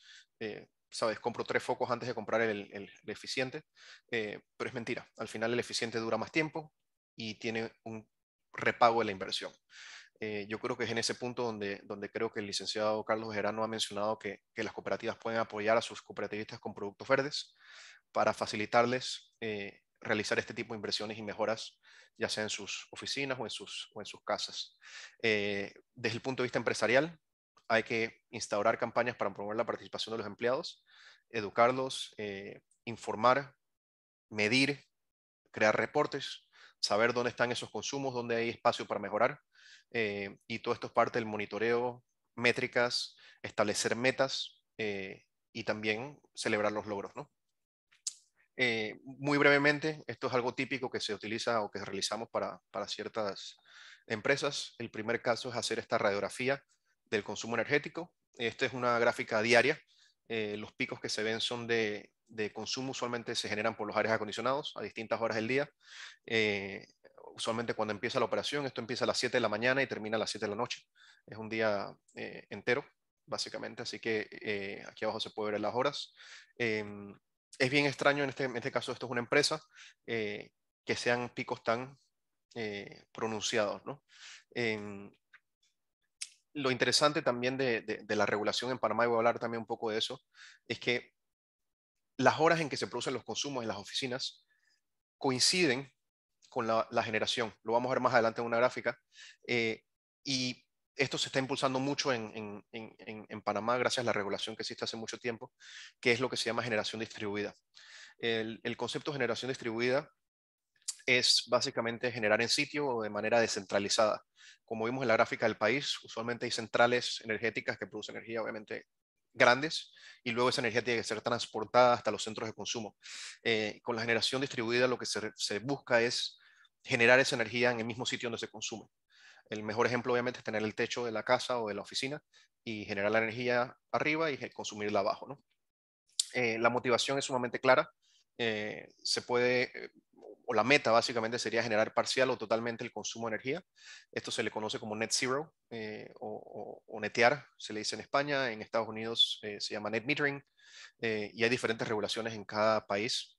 sabes, compro 3 focos antes de comprar el eficiente, pero es mentira. Al final el eficiente dura más tiempo y tiene un repago de la inversión. Yo creo que es en ese punto donde creo que el licenciado Carlos Gerano ha mencionado que las cooperativas pueden apoyar a sus cooperativistas con productos verdes para facilitarles realizar este tipo de inversiones y mejoras, ya sea en sus oficinas o en sus casas. Desde el punto de vista empresarial, hay que instaurar campañas para promover la participación de los empleados, educarlos, informar, medir, crear reportes, saber dónde están esos consumos, dónde hay espacio para mejorar. Y todo esto es parte del monitoreo, métricas, establecer metas y también celebrar los logros, ¿no? Muy brevemente, esto es algo típico que se utiliza o que realizamos para ciertas empresas. El primer caso es hacer esta radiografía del consumo energético. Esta es una gráfica diaria. Los picos que se ven son de consumo, usualmente se generan por los aires acondicionados a distintas horas del día. Usualmente cuando empieza la operación, esto empieza a las 7 de la mañana y termina a las 7 de la noche. Es un día entero, básicamente, así que aquí abajo se puede ver las horas. Es bien extraño en este caso, esto es una empresa, que sean picos tan pronunciados, ¿no? Lo interesante también de la regulación en Panamá, y voy a hablar también un poco de eso, es que las horas en que se producen los consumos en las oficinas coinciden con la generación. Lo vamos a ver más adelante en una gráfica. Y esto se está impulsando mucho en Panamá gracias a la regulación que existe hace mucho tiempo, que es lo que se llama generación distribuida. El concepto de generación distribuida es básicamente generar en sitio o de manera descentralizada. Como vimos en la gráfica del país, usualmente hay centrales energéticas que producen energía, obviamente, grandes, y luego esa energía tiene que ser transportada hasta los centros de consumo. Con la generación distribuida lo que se busca es generar esa energía en el mismo sitio donde se consume. El mejor ejemplo obviamente es tener el techo de la casa o de la oficina y generar la energía arriba y consumirla abajo, ¿no? La motivación es sumamente clara. Se puede, o la meta básicamente sería generar parcial o totalmente el consumo de energía. Esto se le conoce como net zero o netear, se le dice en España. En Estados Unidos se llama net metering, y hay diferentes regulaciones en cada país.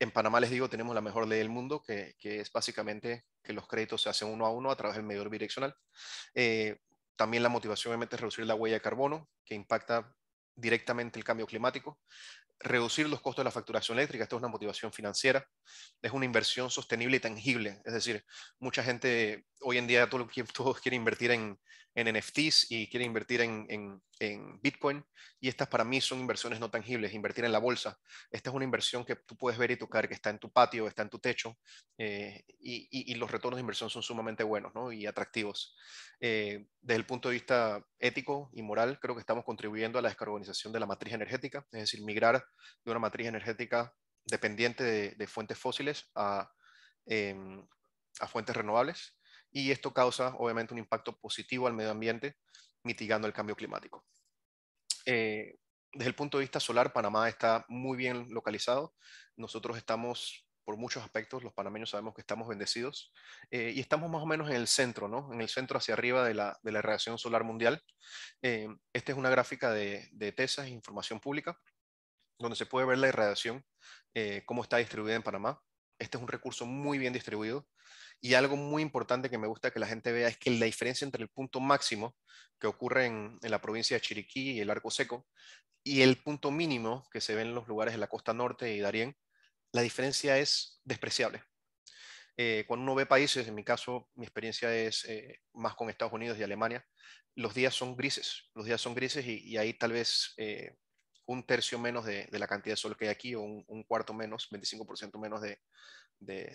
En Panamá, les digo, tenemos la mejor ley del mundo, que es básicamente que los créditos se hacen uno a uno a través del medidor bidireccional. También la motivación obviamente es reducir la huella de carbono, que impacta directamente el cambio climático. reducir los costos de la facturación eléctrica. Esto es una motivación financiera, es una inversión sostenible y tangible. Es decir, mucha gente hoy en día todos quieren invertir en NFTs y quieren invertir en Bitcoin, y estas para mí son inversiones no tangibles. Invertir en la bolsa, esta es una inversión que tú puedes ver y tocar, que está en tu patio, está en tu techo, y los retornos de inversión son sumamente buenos, ¿no? Y atractivos. Desde el punto de vista ético y moral, creo que estamos contribuyendo a la descarbonización de la matriz energética, es decir, migrar de una matriz energética dependiente de fuentes fósiles a fuentes renovables, y esto causa obviamente un impacto positivo al medio ambiente, mitigando el cambio climático. Desde el punto de vista solar, Panamá está muy bien localizado. Nosotros estamos, por muchos aspectos, los panameños sabemos que estamos bendecidos, y estamos más o menos en el centro, ¿no? En el centro hacia arriba de la irradiación solar mundial. Esta es una gráfica de TESAS, Información Pública, donde se puede ver la irradiación, cómo está distribuida en Panamá. Este es un recurso muy bien distribuido, y algo muy importante que me gusta que la gente vea es que la diferencia entre el punto máximo que ocurre en la provincia de Chiriquí y el Arco Seco y el punto mínimo que se ve en los lugares de la costa norte y Darién, la diferencia es despreciable. Cuando uno ve países, en mi caso, mi experiencia es más con Estados Unidos y Alemania, los días son grises, y hay tal vez un tercio menos de la cantidad de sol que hay aquí, o un cuarto menos, 25% menos de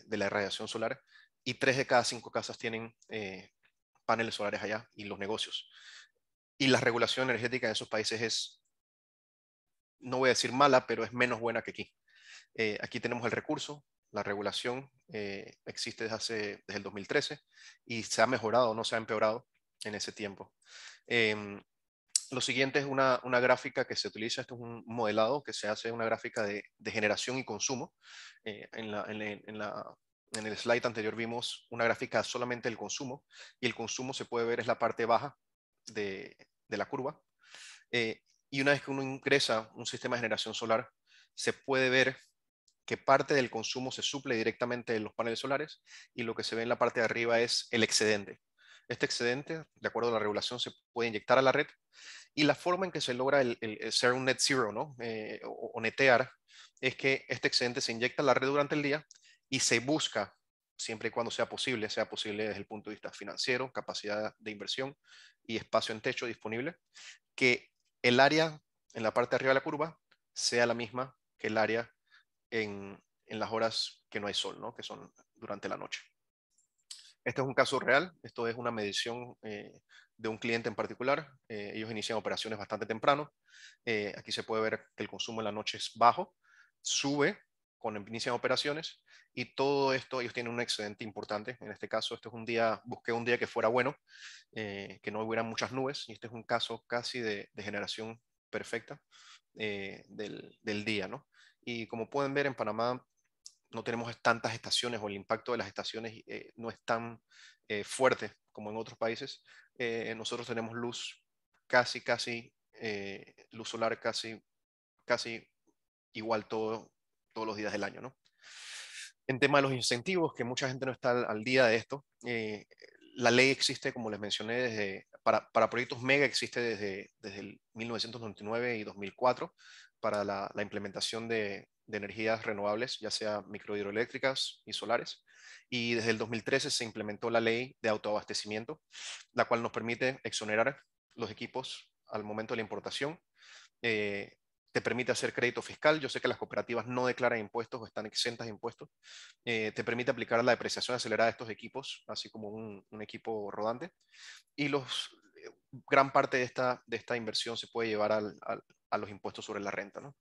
la irradiación solar, y 3 de cada 5 casas tienen paneles solares allá, y los negocios. Y la regulación energética en esos países es, no voy a decir mala, pero es menos buena que aquí. Aquí tenemos el recurso, la regulación existe desde el 2013, y se ha mejorado, no se ha empeorado en ese tiempo. Lo siguiente es una gráfica que se utiliza. Esto es un modelado que se hace, una gráfica de generación y consumo. En el slide anterior vimos una gráfica solamente del consumo, y el consumo se puede ver, es la parte baja de la curva. Y una vez que uno ingresa un sistema de generación solar, se puede ver que parte del consumo se suple directamente de los paneles solares, y lo que se ve en la parte de arriba es el excedente. Este excedente, de acuerdo a la regulación, se puede inyectar a la red, y la forma en que se logra el ser un net zero, ¿no? O netear, es que este excedente se inyecta a la red durante el día, y se busca, siempre y cuando sea posible desde el punto de vista financiero, capacidad de inversión y espacio en techo disponible, que el área en la parte de arriba de la curva sea la misma que el área en las horas que no hay sol, ¿no? Que son durante la noche. Este es un caso real. Esto es una medición de un cliente en particular. Ellos inician operaciones bastante temprano. Aquí se puede ver que el consumo en la noche es bajo, sube cuando inician operaciones, y todo esto, ellos tienen un excedente importante. En este caso, este es un día, busqué un día que fuera bueno, que no hubiera muchas nubes, y este es un caso casi de generación perfecta del día, ¿no? Y como pueden ver, en Panamá no tenemos tantas estaciones, o el impacto de las estaciones no es tan fuerte como en otros países. Nosotros tenemos luz luz solar casi igual todos los días del año, ¿no? En tema de los incentivos, que mucha gente no está al día de esto, la ley existe, como les mencioné, para proyectos mega existe desde el 1999 y 2004, para la implementación de energías renovables, ya sea microhidroeléctricas y solares. Y desde el 2013 se implementó la ley de autoabastecimiento, la cual nos permite exonerar los equipos al momento de la importación. Te permite hacer crédito fiscal. Yo sé que las cooperativas no declaran impuestos o están exentas de impuestos. Te permite aplicar la depreciación acelerada de estos equipos, así como un equipo rodante. Y gran parte de esta inversión se puede llevar a los impuestos sobre la renta, ¿no?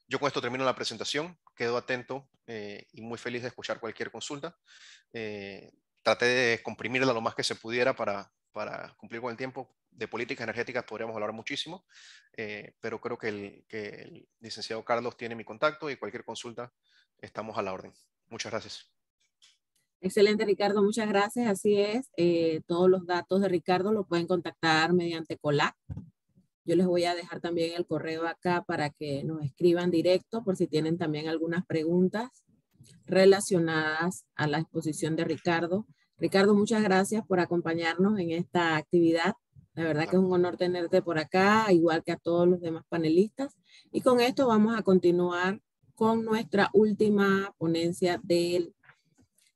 Yo con esto termino la presentación. Quedo atento y muy feliz de escuchar cualquier consulta. Traté de comprimirla lo más que se pudiera para cumplir con el tiempo. De políticas energéticas podríamos hablar muchísimo, pero creo que el licenciado Carlos tiene mi contacto, y cualquier consulta estamos a la orden. Muchas gracias. Excelente, Ricardo, muchas gracias. Así es, todos los datos de Ricardo lo pueden contactar mediante COLAC. Yo les voy a dejar también el correo acá para que nos escriban directo por si tienen también algunas preguntas relacionadas a la exposición de Ricardo. Ricardo, muchas gracias por acompañarnos en esta actividad. La verdad que es un honor tenerte por acá, igual que a todos los demás panelistas. Y con esto vamos a continuar con nuestra última ponencia del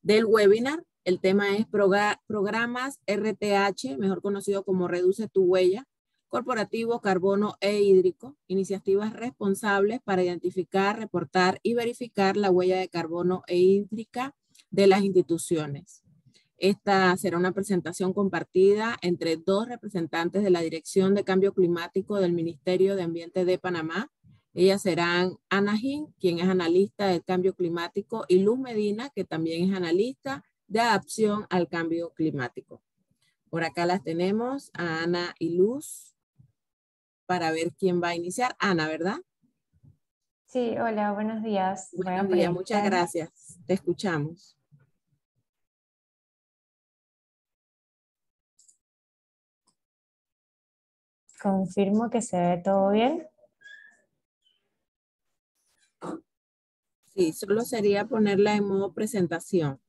webinar. El tema es programas RTH, mejor conocido como Reduce tu Huella, corporativo, carbono e hídrico, iniciativas responsables para identificar, reportar y verificar la huella de carbono e hídrica de las instituciones. Esta será una presentación compartida entre dos representantes de la Dirección de Cambio Climático del Ministerio de Ambiente de Panamá. Ellas serán Ana Jim, quien es analista del cambio climático, y Luz Medina, que también es analista de adaptación al cambio climático. Por acá las tenemos, a Ana y Luz, para ver quién va a iniciar. Ana, ¿verdad? Sí, hola, buenos días. Buenos días, muchas gracias. Te escuchamos. Confirmo que se ve todo bien. Sí, solo sería ponerla en modo presentación.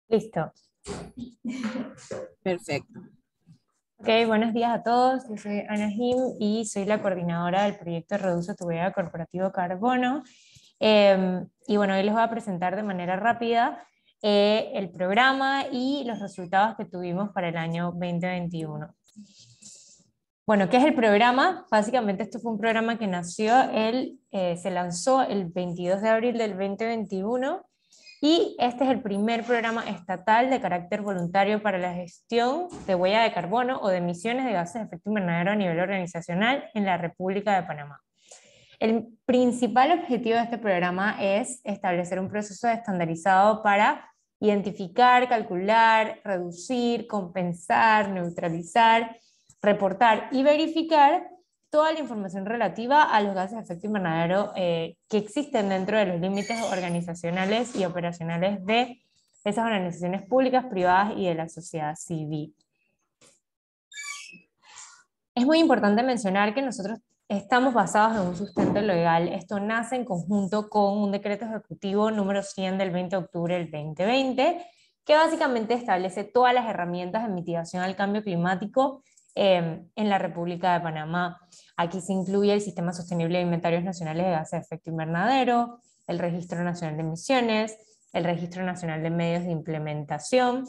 Listo. Perfecto. Ok, buenos días a todos. Yo soy Ana Jim y soy la coordinadora del proyecto Reduce tu Huella Corporativo Carbono. Y bueno, hoy les voy a presentar de manera rápida el programa y los resultados que tuvimos para el año 2021. Bueno, ¿qué es el programa? Básicamente esto fue un programa que nació, se lanzó el 22 de abril del 2021 y este es el primer programa estatal de carácter voluntario para la gestión de huella de carbono o de emisiones de gases de efecto invernadero a nivel organizacional en la República de Panamá. El principal objetivo de este programa es establecer un proceso estandarizado para identificar, calcular, reducir, compensar, neutralizar, reportar y verificar toda la información relativa a los gases de efecto invernadero que existen dentro de los límites organizacionales y operacionales de esas organizaciones públicas, privadas y de la sociedad civil. Es muy importante mencionar que nosotros estamos basados en un sustento legal. Esto nace en conjunto con un decreto ejecutivo número 100 del 20 de octubre del 2020, que básicamente establece todas las herramientas de mitigación al cambio climático en la República de Panamá. Aquí se incluye el Sistema Sostenible de Inventarios Nacionales de Gases de Efecto Invernadero, el Registro Nacional de Emisiones, el Registro Nacional de Medios de Implementación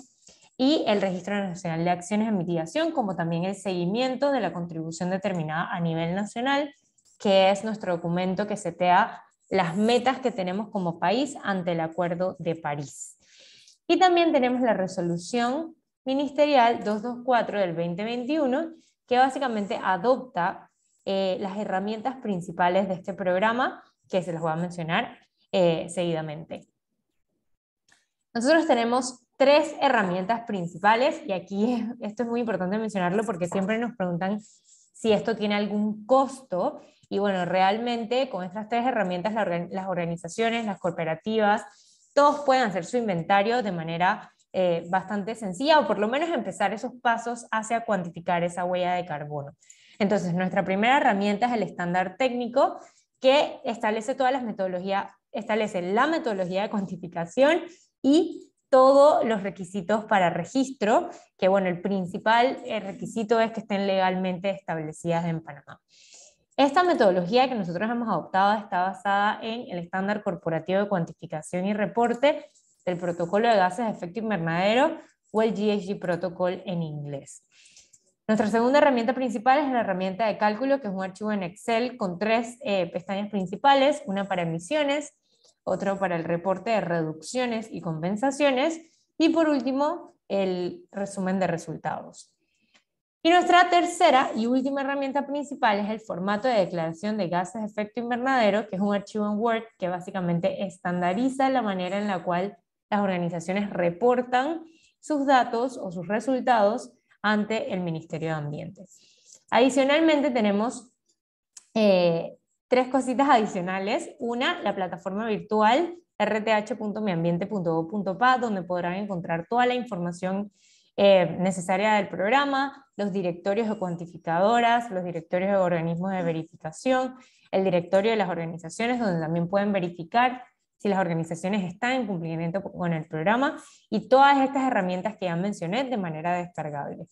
y el Registro Nacional de Acciones de Mitigación, como también el seguimiento de la contribución determinada a nivel nacional, que es nuestro documento que setea las metas que tenemos como país ante el Acuerdo de París. Y también tenemos la resolución ministerial 224 del 2021, que básicamente adopta las herramientas principales de este programa, que se las voy a mencionar seguidamente. Nosotros tenemos 3 herramientas principales, y aquí esto es muy importante mencionarlo porque siempre nos preguntan si esto tiene algún costo, y bueno, realmente con estas 3 herramientas las organizaciones, las cooperativas, todos pueden hacer su inventario de manera bastante sencilla, o por lo menos empezar esos pasos hacia cuantificar esa huella de carbono. Entonces, nuestra primera herramienta es el estándar técnico, que establece todas las metodologías, establece la metodología de cuantificación y todos los requisitos para registro, que bueno, el principal requisito es que estén legalmente establecidas en Panamá. Esta metodología que nosotros hemos adoptado está basada en el estándar corporativo de cuantificación y reporte del protocolo de gases de efecto invernadero, o el GHG Protocol en inglés. Nuestra segunda herramienta principal es la herramienta de cálculo, que es un archivo en Excel con 3 pestañas principales, una para emisiones, otro para el reporte de reducciones y compensaciones, y por último, el resumen de resultados. Y nuestra tercera y última herramienta principal es el formato de declaración de gases de efecto invernadero, que es un archivo en Word que básicamente estandariza la manera en la cual las organizaciones reportan sus datos o sus resultados ante el Ministerio de Ambiente. Adicionalmente tenemos 3 cositas adicionales. Una, la plataforma virtual rth.miambiente.gov.pa, donde podrán encontrar toda la información necesaria del programa, los directorios de cuantificadoras, los directorios de organismos de verificación, el directorio de las organizaciones, donde también pueden verificar si las organizaciones están en cumplimiento con el programa, y todas estas herramientas que ya mencioné de manera descargable.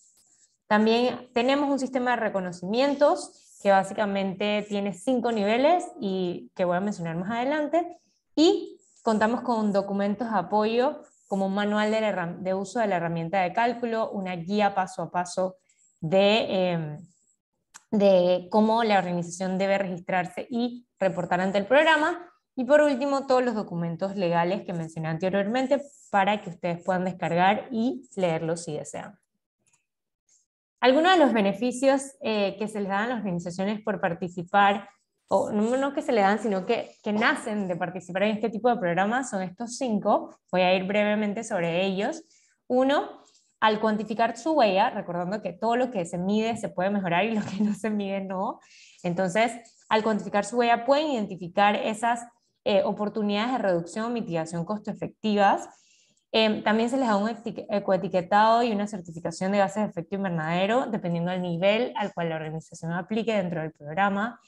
También tenemos un sistema de reconocimientos que básicamente tiene 5 niveles y que voy a mencionar más adelante, y contamos con documentos de apoyo como un manual de uso de la herramienta de cálculo, una guía paso a paso de cómo la organización debe registrarse y reportar ante el programa, y por último todos los documentos legales que mencioné anteriormente para que ustedes puedan descargar y leerlos si desean. Algunos de los beneficios que se les dan a las organizaciones por participar, o no que se les dan, sino que nacen de participar en este tipo de programas, son estos 5. Voy a ir brevemente sobre ellos. 1, al cuantificar su huella, recordando que todo lo que se mide se puede mejorar y lo que no se mide no. Entonces, al cuantificar su huella pueden identificar esas oportunidades de reducción o mitigación costo efectivas. También se les da un ecoetiquetado y una certificación de gases de efecto invernadero, dependiendo del nivel al cual la organización aplique dentro del programa.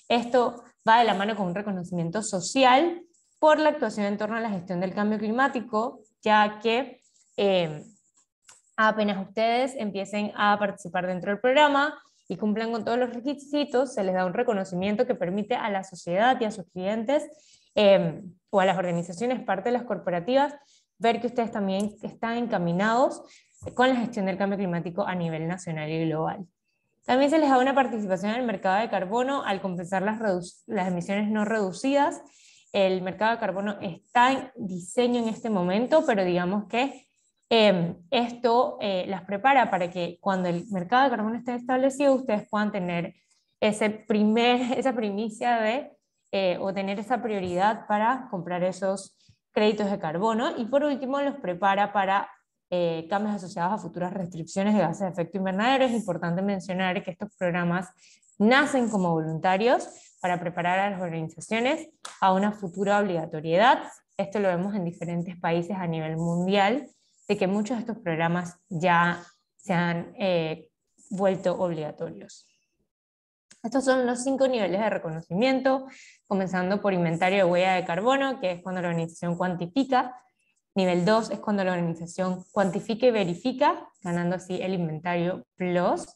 Esto va de la mano con un reconocimiento social por la actuación en torno a la gestión del cambio climático, ya que apenas ustedes empiecen a participar dentro del programa y cumplan con todos los requisitos, se les da un reconocimiento que permite a la sociedad y a sus clientes o a las organizaciones, parte de las corporativas, ver que ustedes también están encaminados con la gestión del cambio climático a nivel nacional y global. También se les da una participación en el mercado de carbono al compensar las emisiones no reducidas. El mercado de carbono está en diseño en este momento, pero digamos que esto las prepara para que cuando el mercado de carbono esté establecido, ustedes puedan tener esa primicia de, o tener esa prioridad para comprar esos créditos de carbono. Y por último, los prepara para cambios asociados a futuras restricciones de gases de efecto invernadero. Es importante mencionar que estos programas nacen como voluntarios para preparar a las organizaciones a una futura obligatoriedad. Esto lo vemos en diferentes países a nivel mundial, de que muchos de estos programas ya se han vuelto obligatorios. Estos son los 5 niveles de reconocimiento, comenzando por inventario de huella de carbono, que es cuando la organización cuantifica. Nivel 2 es cuando la organización cuantifica y verifica, ganando así el inventario plus.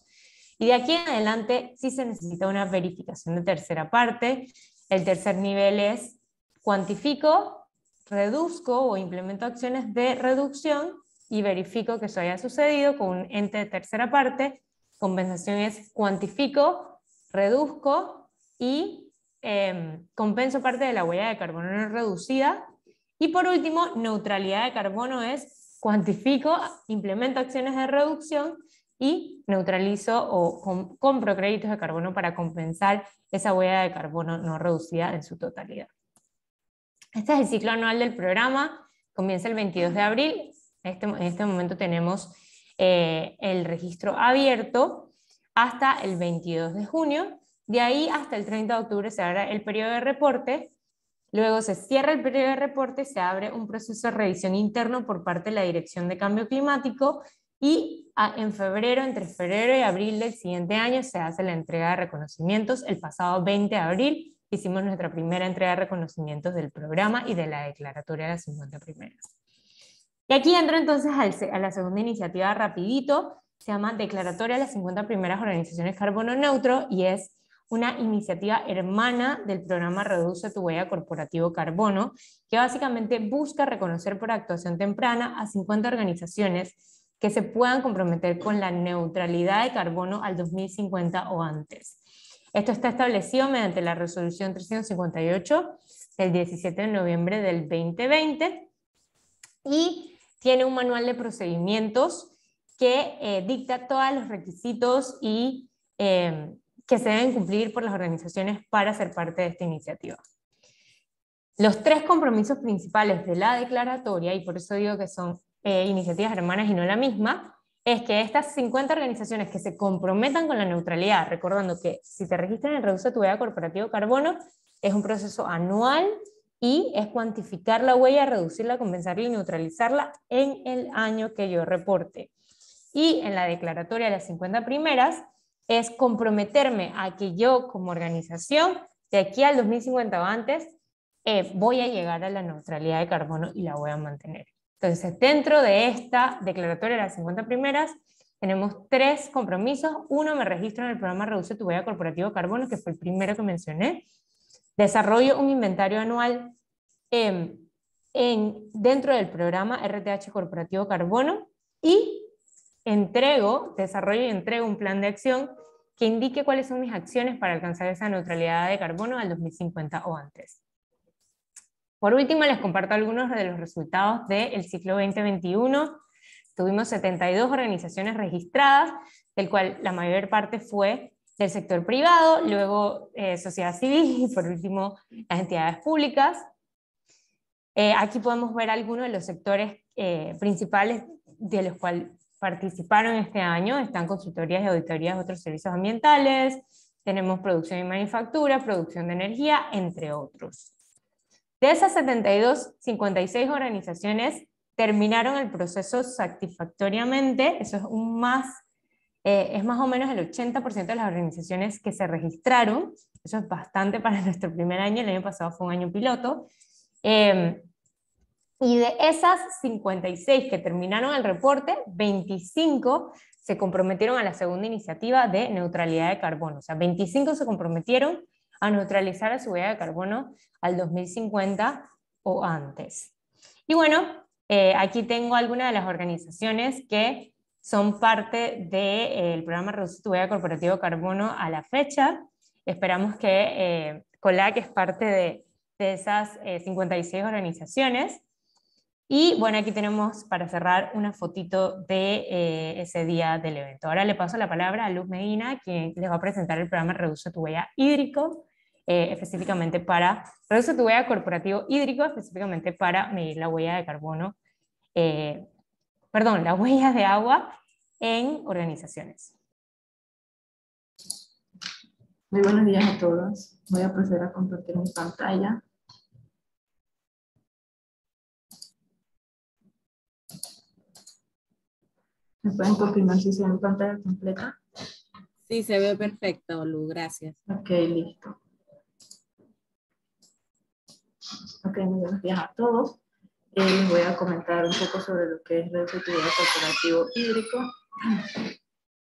Y de aquí en adelante sí se necesita una verificación de tercera parte. El tercer nivel es cuantifico, reduzco o implemento acciones de reducción y verifico que eso haya sucedido con un ente de tercera parte. Compensación es cuantifico, reduzco y compenso parte de la huella de carbono no reducida. Y por último, neutralidad de carbono es cuantifico, implemento acciones de reducción y neutralizo o compro créditos de carbono para compensar esa huella de carbono no reducida en su totalidad. Este es el ciclo anual del programa, comienza el 22 de abril, en este momento tenemos el registro abierto hasta el 22 de junio, de ahí hasta el 30 de octubre se abre el periodo de reporte, luego se cierra el periodo de reporte, se abre un proceso de revisión interno por parte de la Dirección de Cambio Climático y en febrero, entre febrero y abril del siguiente año se hace la entrega de reconocimientos. El pasado 20 de abril hicimos nuestra primera entrega de reconocimientos del programa y de la declaratoria de las 50 primeras. Y aquí entro entonces a la segunda iniciativa rapidito, se llama Declaratoria de las 50 primeras organizaciones carbono neutro y es una iniciativa hermana del programa Reduce tu huella corporativo carbono, que básicamente busca reconocer por actuación temprana a 50 organizaciones que se puedan comprometer con la neutralidad de carbono al 2050 o antes. Esto está establecido mediante la resolución 358 del 17 de noviembre del 2020 y tiene un manual de procedimientos que dicta todos los requisitos y que se deben cumplir por las organizaciones para ser parte de esta iniciativa. Los 3 compromisos principales de la declaratoria, y por eso digo que son iniciativas hermanas y no la misma, es que estas 50 organizaciones que se comprometan con la neutralidad, recordando que si te registran en Reduce tu huella corporativo carbono, es un proceso anual y es cuantificar la huella, reducirla, compensarla y neutralizarla en el año que yo reporte. Y en la declaratoria de las 50 primeras, es comprometerme a que yo como organización, de aquí al 2050 o antes, voy a llegar a la neutralidad de carbono y la voy a mantener. Entonces, dentro de esta declaratoria de las 50 primeras, tenemos 3 compromisos. 1, me registro en el programa Reduce tu Huella Corporativo de Carbono, que fue el primero que mencioné. Desarrollo un inventario anual dentro del programa RTH Corporativo Carbono y desarrollo y entrego un plan de acción que indique cuáles son mis acciones para alcanzar esa neutralidad de carbono al 2050 o antes. Por último, les comparto algunos de los resultados del ciclo 2021. Tuvimos 72 organizaciones registradas, del cual la mayor parte fue del sector privado, luego sociedad civil y por último las entidades públicas. Aquí podemos ver algunos de los sectores principales de los cuales participaron este año. Están consultorías y auditorías de otros servicios ambientales, tenemos producción y manufactura, producción de energía, entre otros. De esas 72, 56 organizaciones terminaron el proceso satisfactoriamente. Eso es más o menos el 80% de las organizaciones que se registraron. Eso es bastante para nuestro primer año. El año pasado fue un año piloto. Y de esas 56 que terminaron el reporte, 25 se comprometieron a la segunda iniciativa de neutralidad de carbono. O sea, 25 se comprometieron a neutralizar su huella de carbono al 2050 o antes. Y bueno, aquí tengo algunas de las organizaciones que son parte del programa Reduce tu Huella Corporativo de Carbono a la fecha. Esperamos que COLAC es parte de esas 56 organizaciones. Y bueno, aquí tenemos para cerrar una fotito de ese día del evento. Ahora le paso la palabra a Luz Medina, quien les va a presentar el programa Reduce tu Huella Hídrico, específicamente para Reduce tu Huella Corporativo Hídrico, específicamente para medir la huella de carbono, la huella de agua en organizaciones. Muy buenos días a todos. Voy a proceder a compartir mi pantalla. ¿Me pueden confirmar si se ve en pantalla completa? Sí, se ve perfecto, Lu, gracias. Ok, listo. Ok, muy buenos días a todos. Les voy a comentar un poco sobre lo que es Reduce tu Huella Corporativo Hídrico.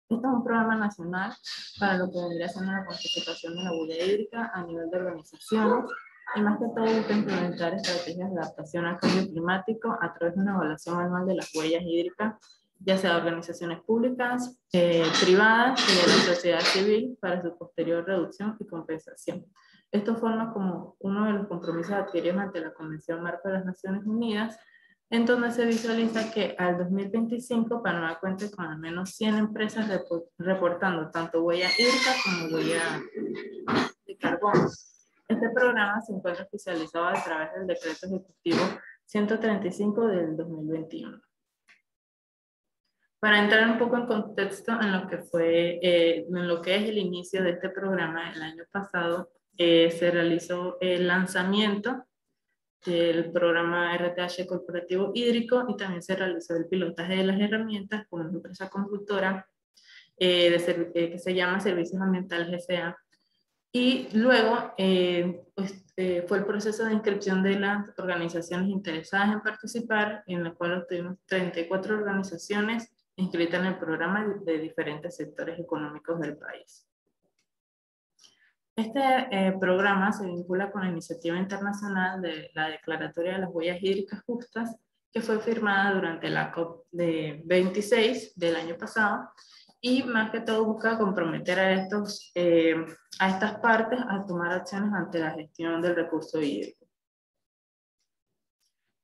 Este es un programa nacional para lo que vendría siendo la cuantificación de la huella hídrica a nivel de organizaciones y más que todo busca implementar estrategias de adaptación al cambio climático a través de una evaluación anual de las huellas hídricas, ya sea de organizaciones públicas, privadas y de la sociedad civil para su posterior reducción y compensación. Esto forma como uno de los compromisos adquiridos ante la Convención Marco de las Naciones Unidas, en donde se visualiza que al 2025 Panamá cuente con al menos 100 empresas reportando tanto huella hídrica como huella de carbono. Este programa se encuentra oficializado a través del Decreto Ejecutivo 135 del 2021. Para entrar un poco en contexto en lo que es el inicio de este programa, el año pasado se realizó el lanzamiento del programa RTH Corporativo Hídrico y también se realizó el pilotaje de las herramientas con una empresa consultora que se llama Servicios Ambientales S.A. Y luego fue el proceso de inscripción de las organizaciones interesadas en participar, en la cual obtuvimos 34 organizaciones inscritas en el programa de diferentes sectores económicos del país. Este programa se vincula con la iniciativa internacional de la Declaratoria de las Huellas Hídricas Justas, que fue firmada durante la COP26 del año pasado, y más que todo busca comprometer a estas partes a tomar acciones ante la gestión del recurso hídrico.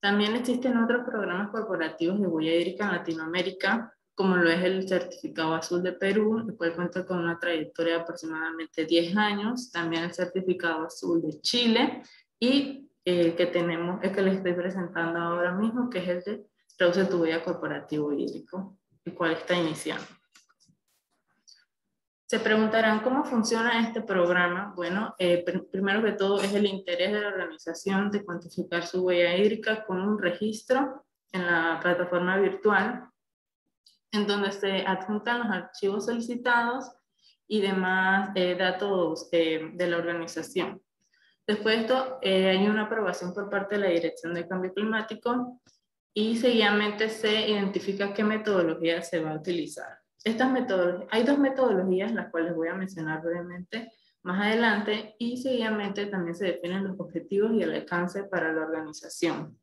También existen otros programas corporativos de huella hídrica en Latinoamérica, como lo es el Certificado Azul de Perú, el cual cuenta con una trayectoria de aproximadamente 10 años, también el Certificado Azul de Chile, y el que les estoy presentando ahora mismo, que es el de Reduce tu Huella Corporativo Hídrico, el cual está iniciando. Se preguntarán cómo funciona este programa. Bueno, primero que todo es el interés de la organización de cuantificar su huella hídrica con un registro en la plataforma virtual, en donde se adjuntan los archivos solicitados y demás datos de la organización. Después de esto, hay una aprobación por parte de la Dirección de Cambio Climático y seguidamente se identifica qué metodología se va a utilizar. hay dos metodologías, las cuales voy a mencionar brevemente más adelante, y seguidamente también se definen los objetivos y el alcance para la organización.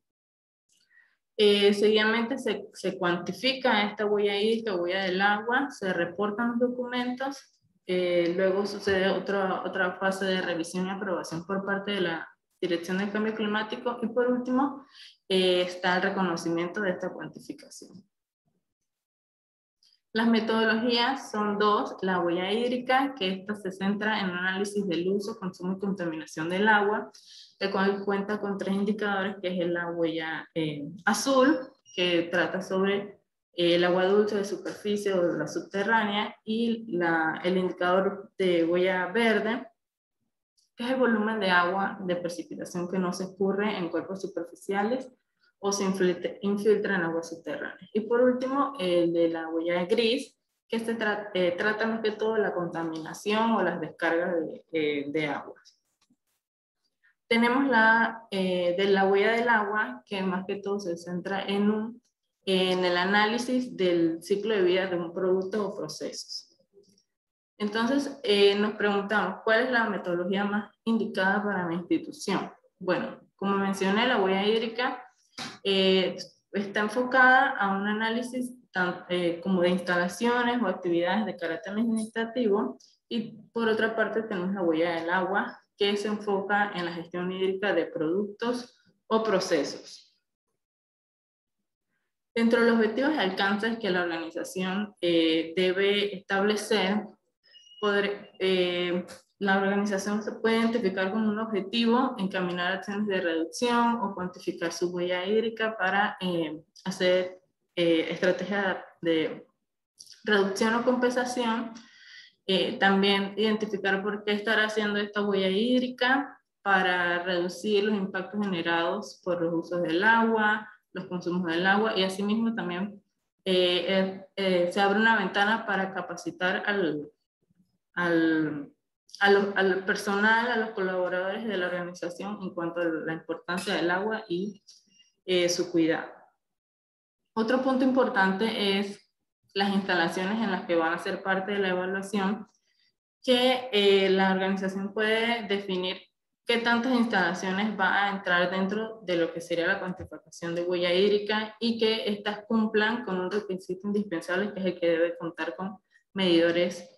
Seguidamente se cuantifica esta huella hídrica, huella del agua, se reportan los documentos, luego sucede otra fase de revisión y aprobación por parte de la Dirección del Cambio Climático, y por último está el reconocimiento de esta cuantificación. Las metodologías son dos: la huella hídrica, que esta se centra en un análisis del uso, consumo y contaminación del agua, el cual cuenta con 3 indicadores, que es la huella azul, que trata sobre el agua dulce de superficie o de la subterránea, y el indicador de huella verde, que es el volumen de agua de precipitación que no se escurre en cuerpos superficiales o se infiltra en agua subterránea. Y por último, el de la huella gris, que trata más que todo la contaminación o las descargas de aguas. Tenemos de la huella del agua, que más que todo se centra en el análisis del ciclo de vida de un producto o procesos. Entonces, nos preguntamos, ¿cuál es la metodología más indicada para mi institución? Bueno, como mencioné, la huella hídrica está enfocada a un análisis como de instalaciones o actividades de carácter administrativo, y por otra parte tenemos la huella del agua, que se enfoca en la gestión hídrica de productos o procesos. Dentro de los objetivos y alcances que la organización debe establecer, la organización se puede identificar como un objetivo, encaminar acciones de reducción o cuantificar su huella hídrica para hacer estrategias de reducción o compensación. También identificar por qué estar haciendo esta huella hídrica, para reducir los impactos generados por los usos del agua, los consumos del agua, y asimismo también se abre una ventana para capacitar al personal, a los colaboradores de la organización en cuanto a la importancia del agua y su cuidado. Otro punto importante es las instalaciones en las que van a ser parte de la evaluación, que la organización puede definir qué tantas instalaciones va a entrar dentro de lo que sería la cuantificación de huella hídrica, y que éstas cumplan con un requisito indispensable, que es el que debe contar con medidores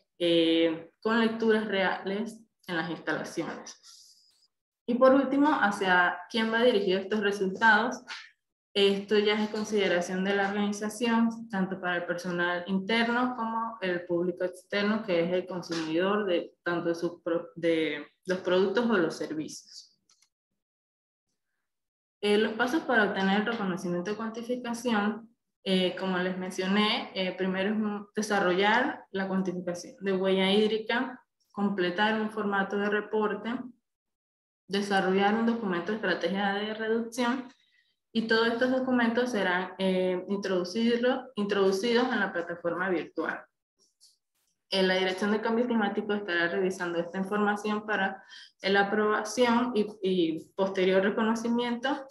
con lecturas reales en las instalaciones. Y por último, hacia quién va dirigido estos resultados. Esto ya es consideración de la organización, tanto para el personal interno como el público externo, que es el consumidor de tanto de los productos o los servicios. Los pasos para obtener el reconocimiento de cuantificación, como les mencioné, primero es desarrollar la cuantificación de huella hídrica, completar un formato de reporte, desarrollar un documento de estrategia de reducción, y todos estos documentos serán introducidos en la plataforma virtual. La Dirección de Cambio Climático estará revisando esta información para la aprobación y posterior reconocimiento,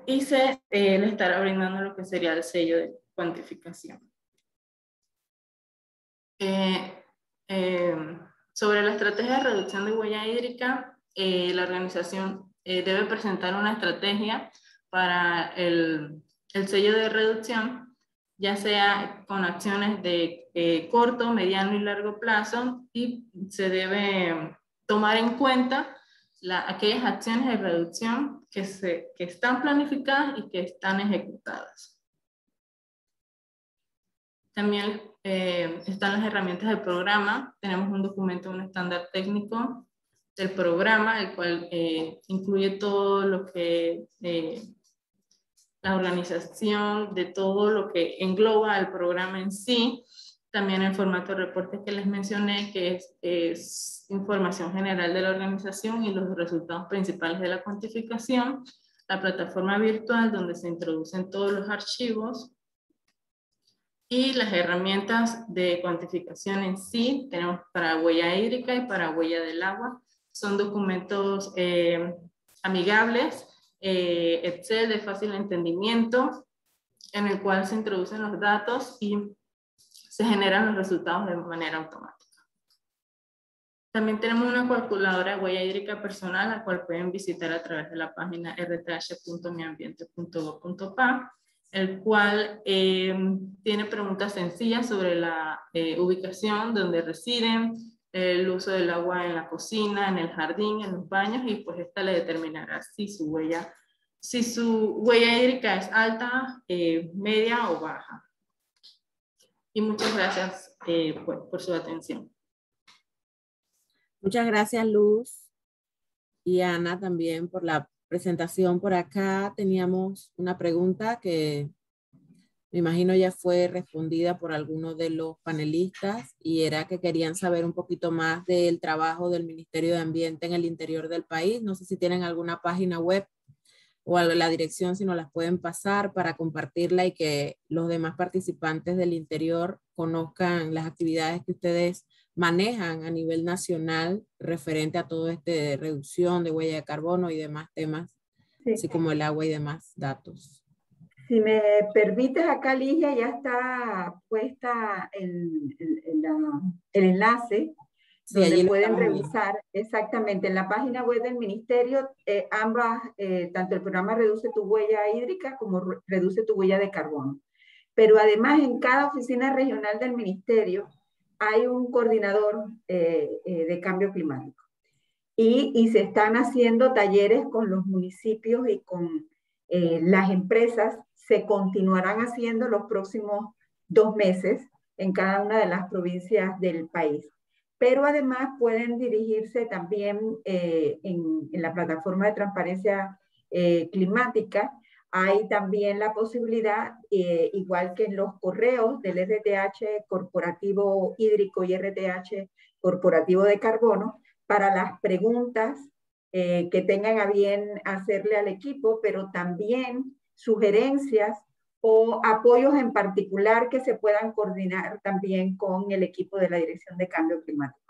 y se le estará brindando lo que sería el sello de cuantificación. Sobre la estrategia de reducción de huella hídrica, la organización debe presentar una estrategia para el sello de reducción, ya sea con acciones de corto, mediano y largo plazo, y se debe tomar en cuenta aquellas acciones de reducción que están planificadas y que están ejecutadas. También están las herramientas del programa. Tenemos un documento, un estándar técnico del programa, el cual incluye todo lo que la organización, de todo lo que engloba el programa en sí. También el formato de reporte que les mencioné, que es información general de la organización y los resultados principales de la cuantificación. La plataforma virtual donde se introducen todos los archivos, y las herramientas de cuantificación en sí. Tenemos para huella hídrica y para huella del agua. Son documentos amigables, Excel de fácil entendimiento, en el cual se introducen los datos y se generan los resultados de manera automática. También tenemos una calculadora de huella hídrica personal, la cual pueden visitar a través de la página rth.miambiente.gov.pa, el cual tiene preguntas sencillas sobre la ubicación donde residen, el uso del agua en la cocina, en el jardín, en los baños, y pues esta le determinará si su huella hídrica es alta, media o baja. Y muchas gracias por su atención. Muchas gracias, Luz, y Ana también por la presentación. Por acá teníamos una pregunta que me imagino ya fue respondida por algunos de los panelistas, y era que querían saber un poquito más del trabajo del Ministerio de Ambiente en el interior del país. No sé si tienen alguna página web o la dirección, si nos las pueden pasar para compartirla y que los demás participantes del interior conozcan las actividades que ustedes manejan a nivel nacional referente a todo de reducción de huella de carbono y demás temas, sí, así como el agua y demás datos. Si me permites, acá, Ligia, ya está puesta el enlace, sí, donde pueden revisar exactamente en la página web del Ministerio ambas, tanto el programa Reduce tu Huella Hídrica como Reduce tu Huella de Carbono. Pero además en cada oficina regional del Ministerio hay un coordinador de cambio climático. Y se están haciendo talleres con los municipios y con las empresas. Se continuarán haciendo los próximos 2 meses en cada una de las provincias del país. Pero además pueden dirigirse también en la plataforma de transparencia climática. Hay también la posibilidad, igual que en los correos del RTH corporativo hídrico y RTH corporativo de carbono, para las preguntas que tengan a bien hacerle al equipo, pero también sugerencias o apoyos en particular que se puedan coordinar también con el equipo de la Dirección de Cambio Climático.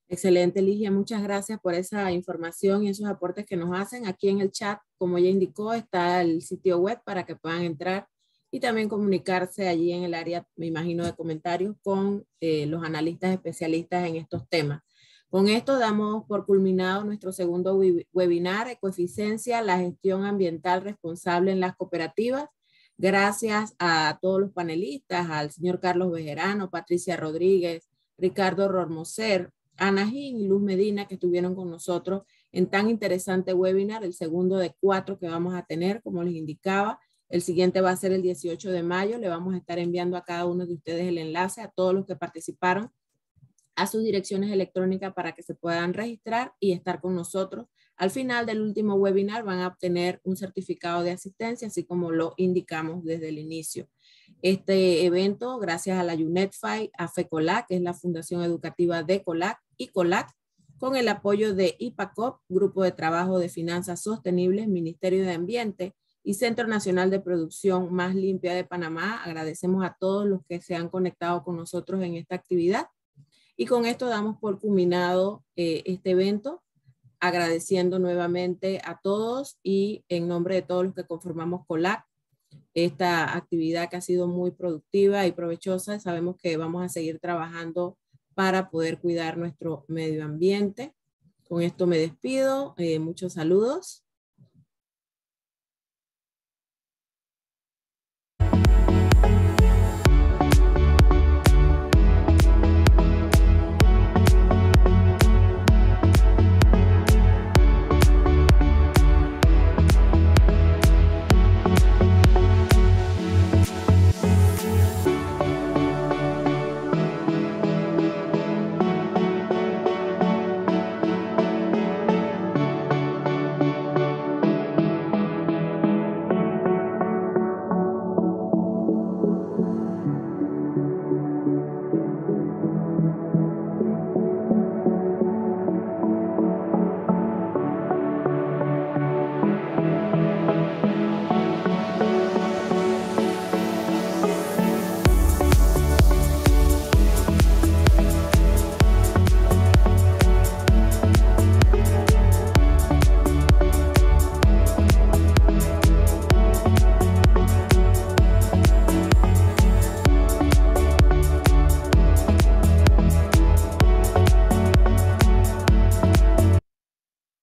Excelente, Ligia. Muchas gracias por esa información y esos aportes que nos hacen. Aquí en el chat, como ella indicó, está el sitio web para que puedan entrar y también comunicarse allí en el área, me imagino, de comentarios con los analistas especialistas en estos temas. Con esto damos por culminado nuestro segundo webinar, Ecoeficiencia, la gestión ambiental responsable en las cooperativas. Gracias a todos los panelistas, al señor Carlos Bejerano, Patricia Rodríguez, Ricardo Rormoser, Ana Gin y Luz Medina, que estuvieron con nosotros en tan interesante webinar, el segundo de 4 que vamos a tener, como les indicaba. El siguiente va a ser el 18 de mayo. Le vamos a estar enviando a cada uno de ustedes el enlace, a todos los que participaron, a sus direcciones electrónicas para que se puedan registrar y estar con nosotros. Al final del último webinar van a obtener un certificado de asistencia, así como lo indicamos desde el inicio. Este evento, gracias a la UNEDFI, a FECOLAC, que es la Fundación Educativa de COLAC, y COLAC, con el apoyo de IPACOP, Grupo de Trabajo de Finanzas Sostenibles, Ministerio de Ambiente y Centro Nacional de Producción Más Limpia de Panamá. Agradecemos a todos los que se han conectado con nosotros en esta actividad. Y con esto damos por culminado este evento, agradeciendo nuevamente a todos y en nombre de todos los que conformamos COLAC, esta actividad que ha sido muy productiva y provechosa. Sabemos que vamos a seguir trabajando para poder cuidar nuestro medio ambiente. Con esto me despido. Muchos saludos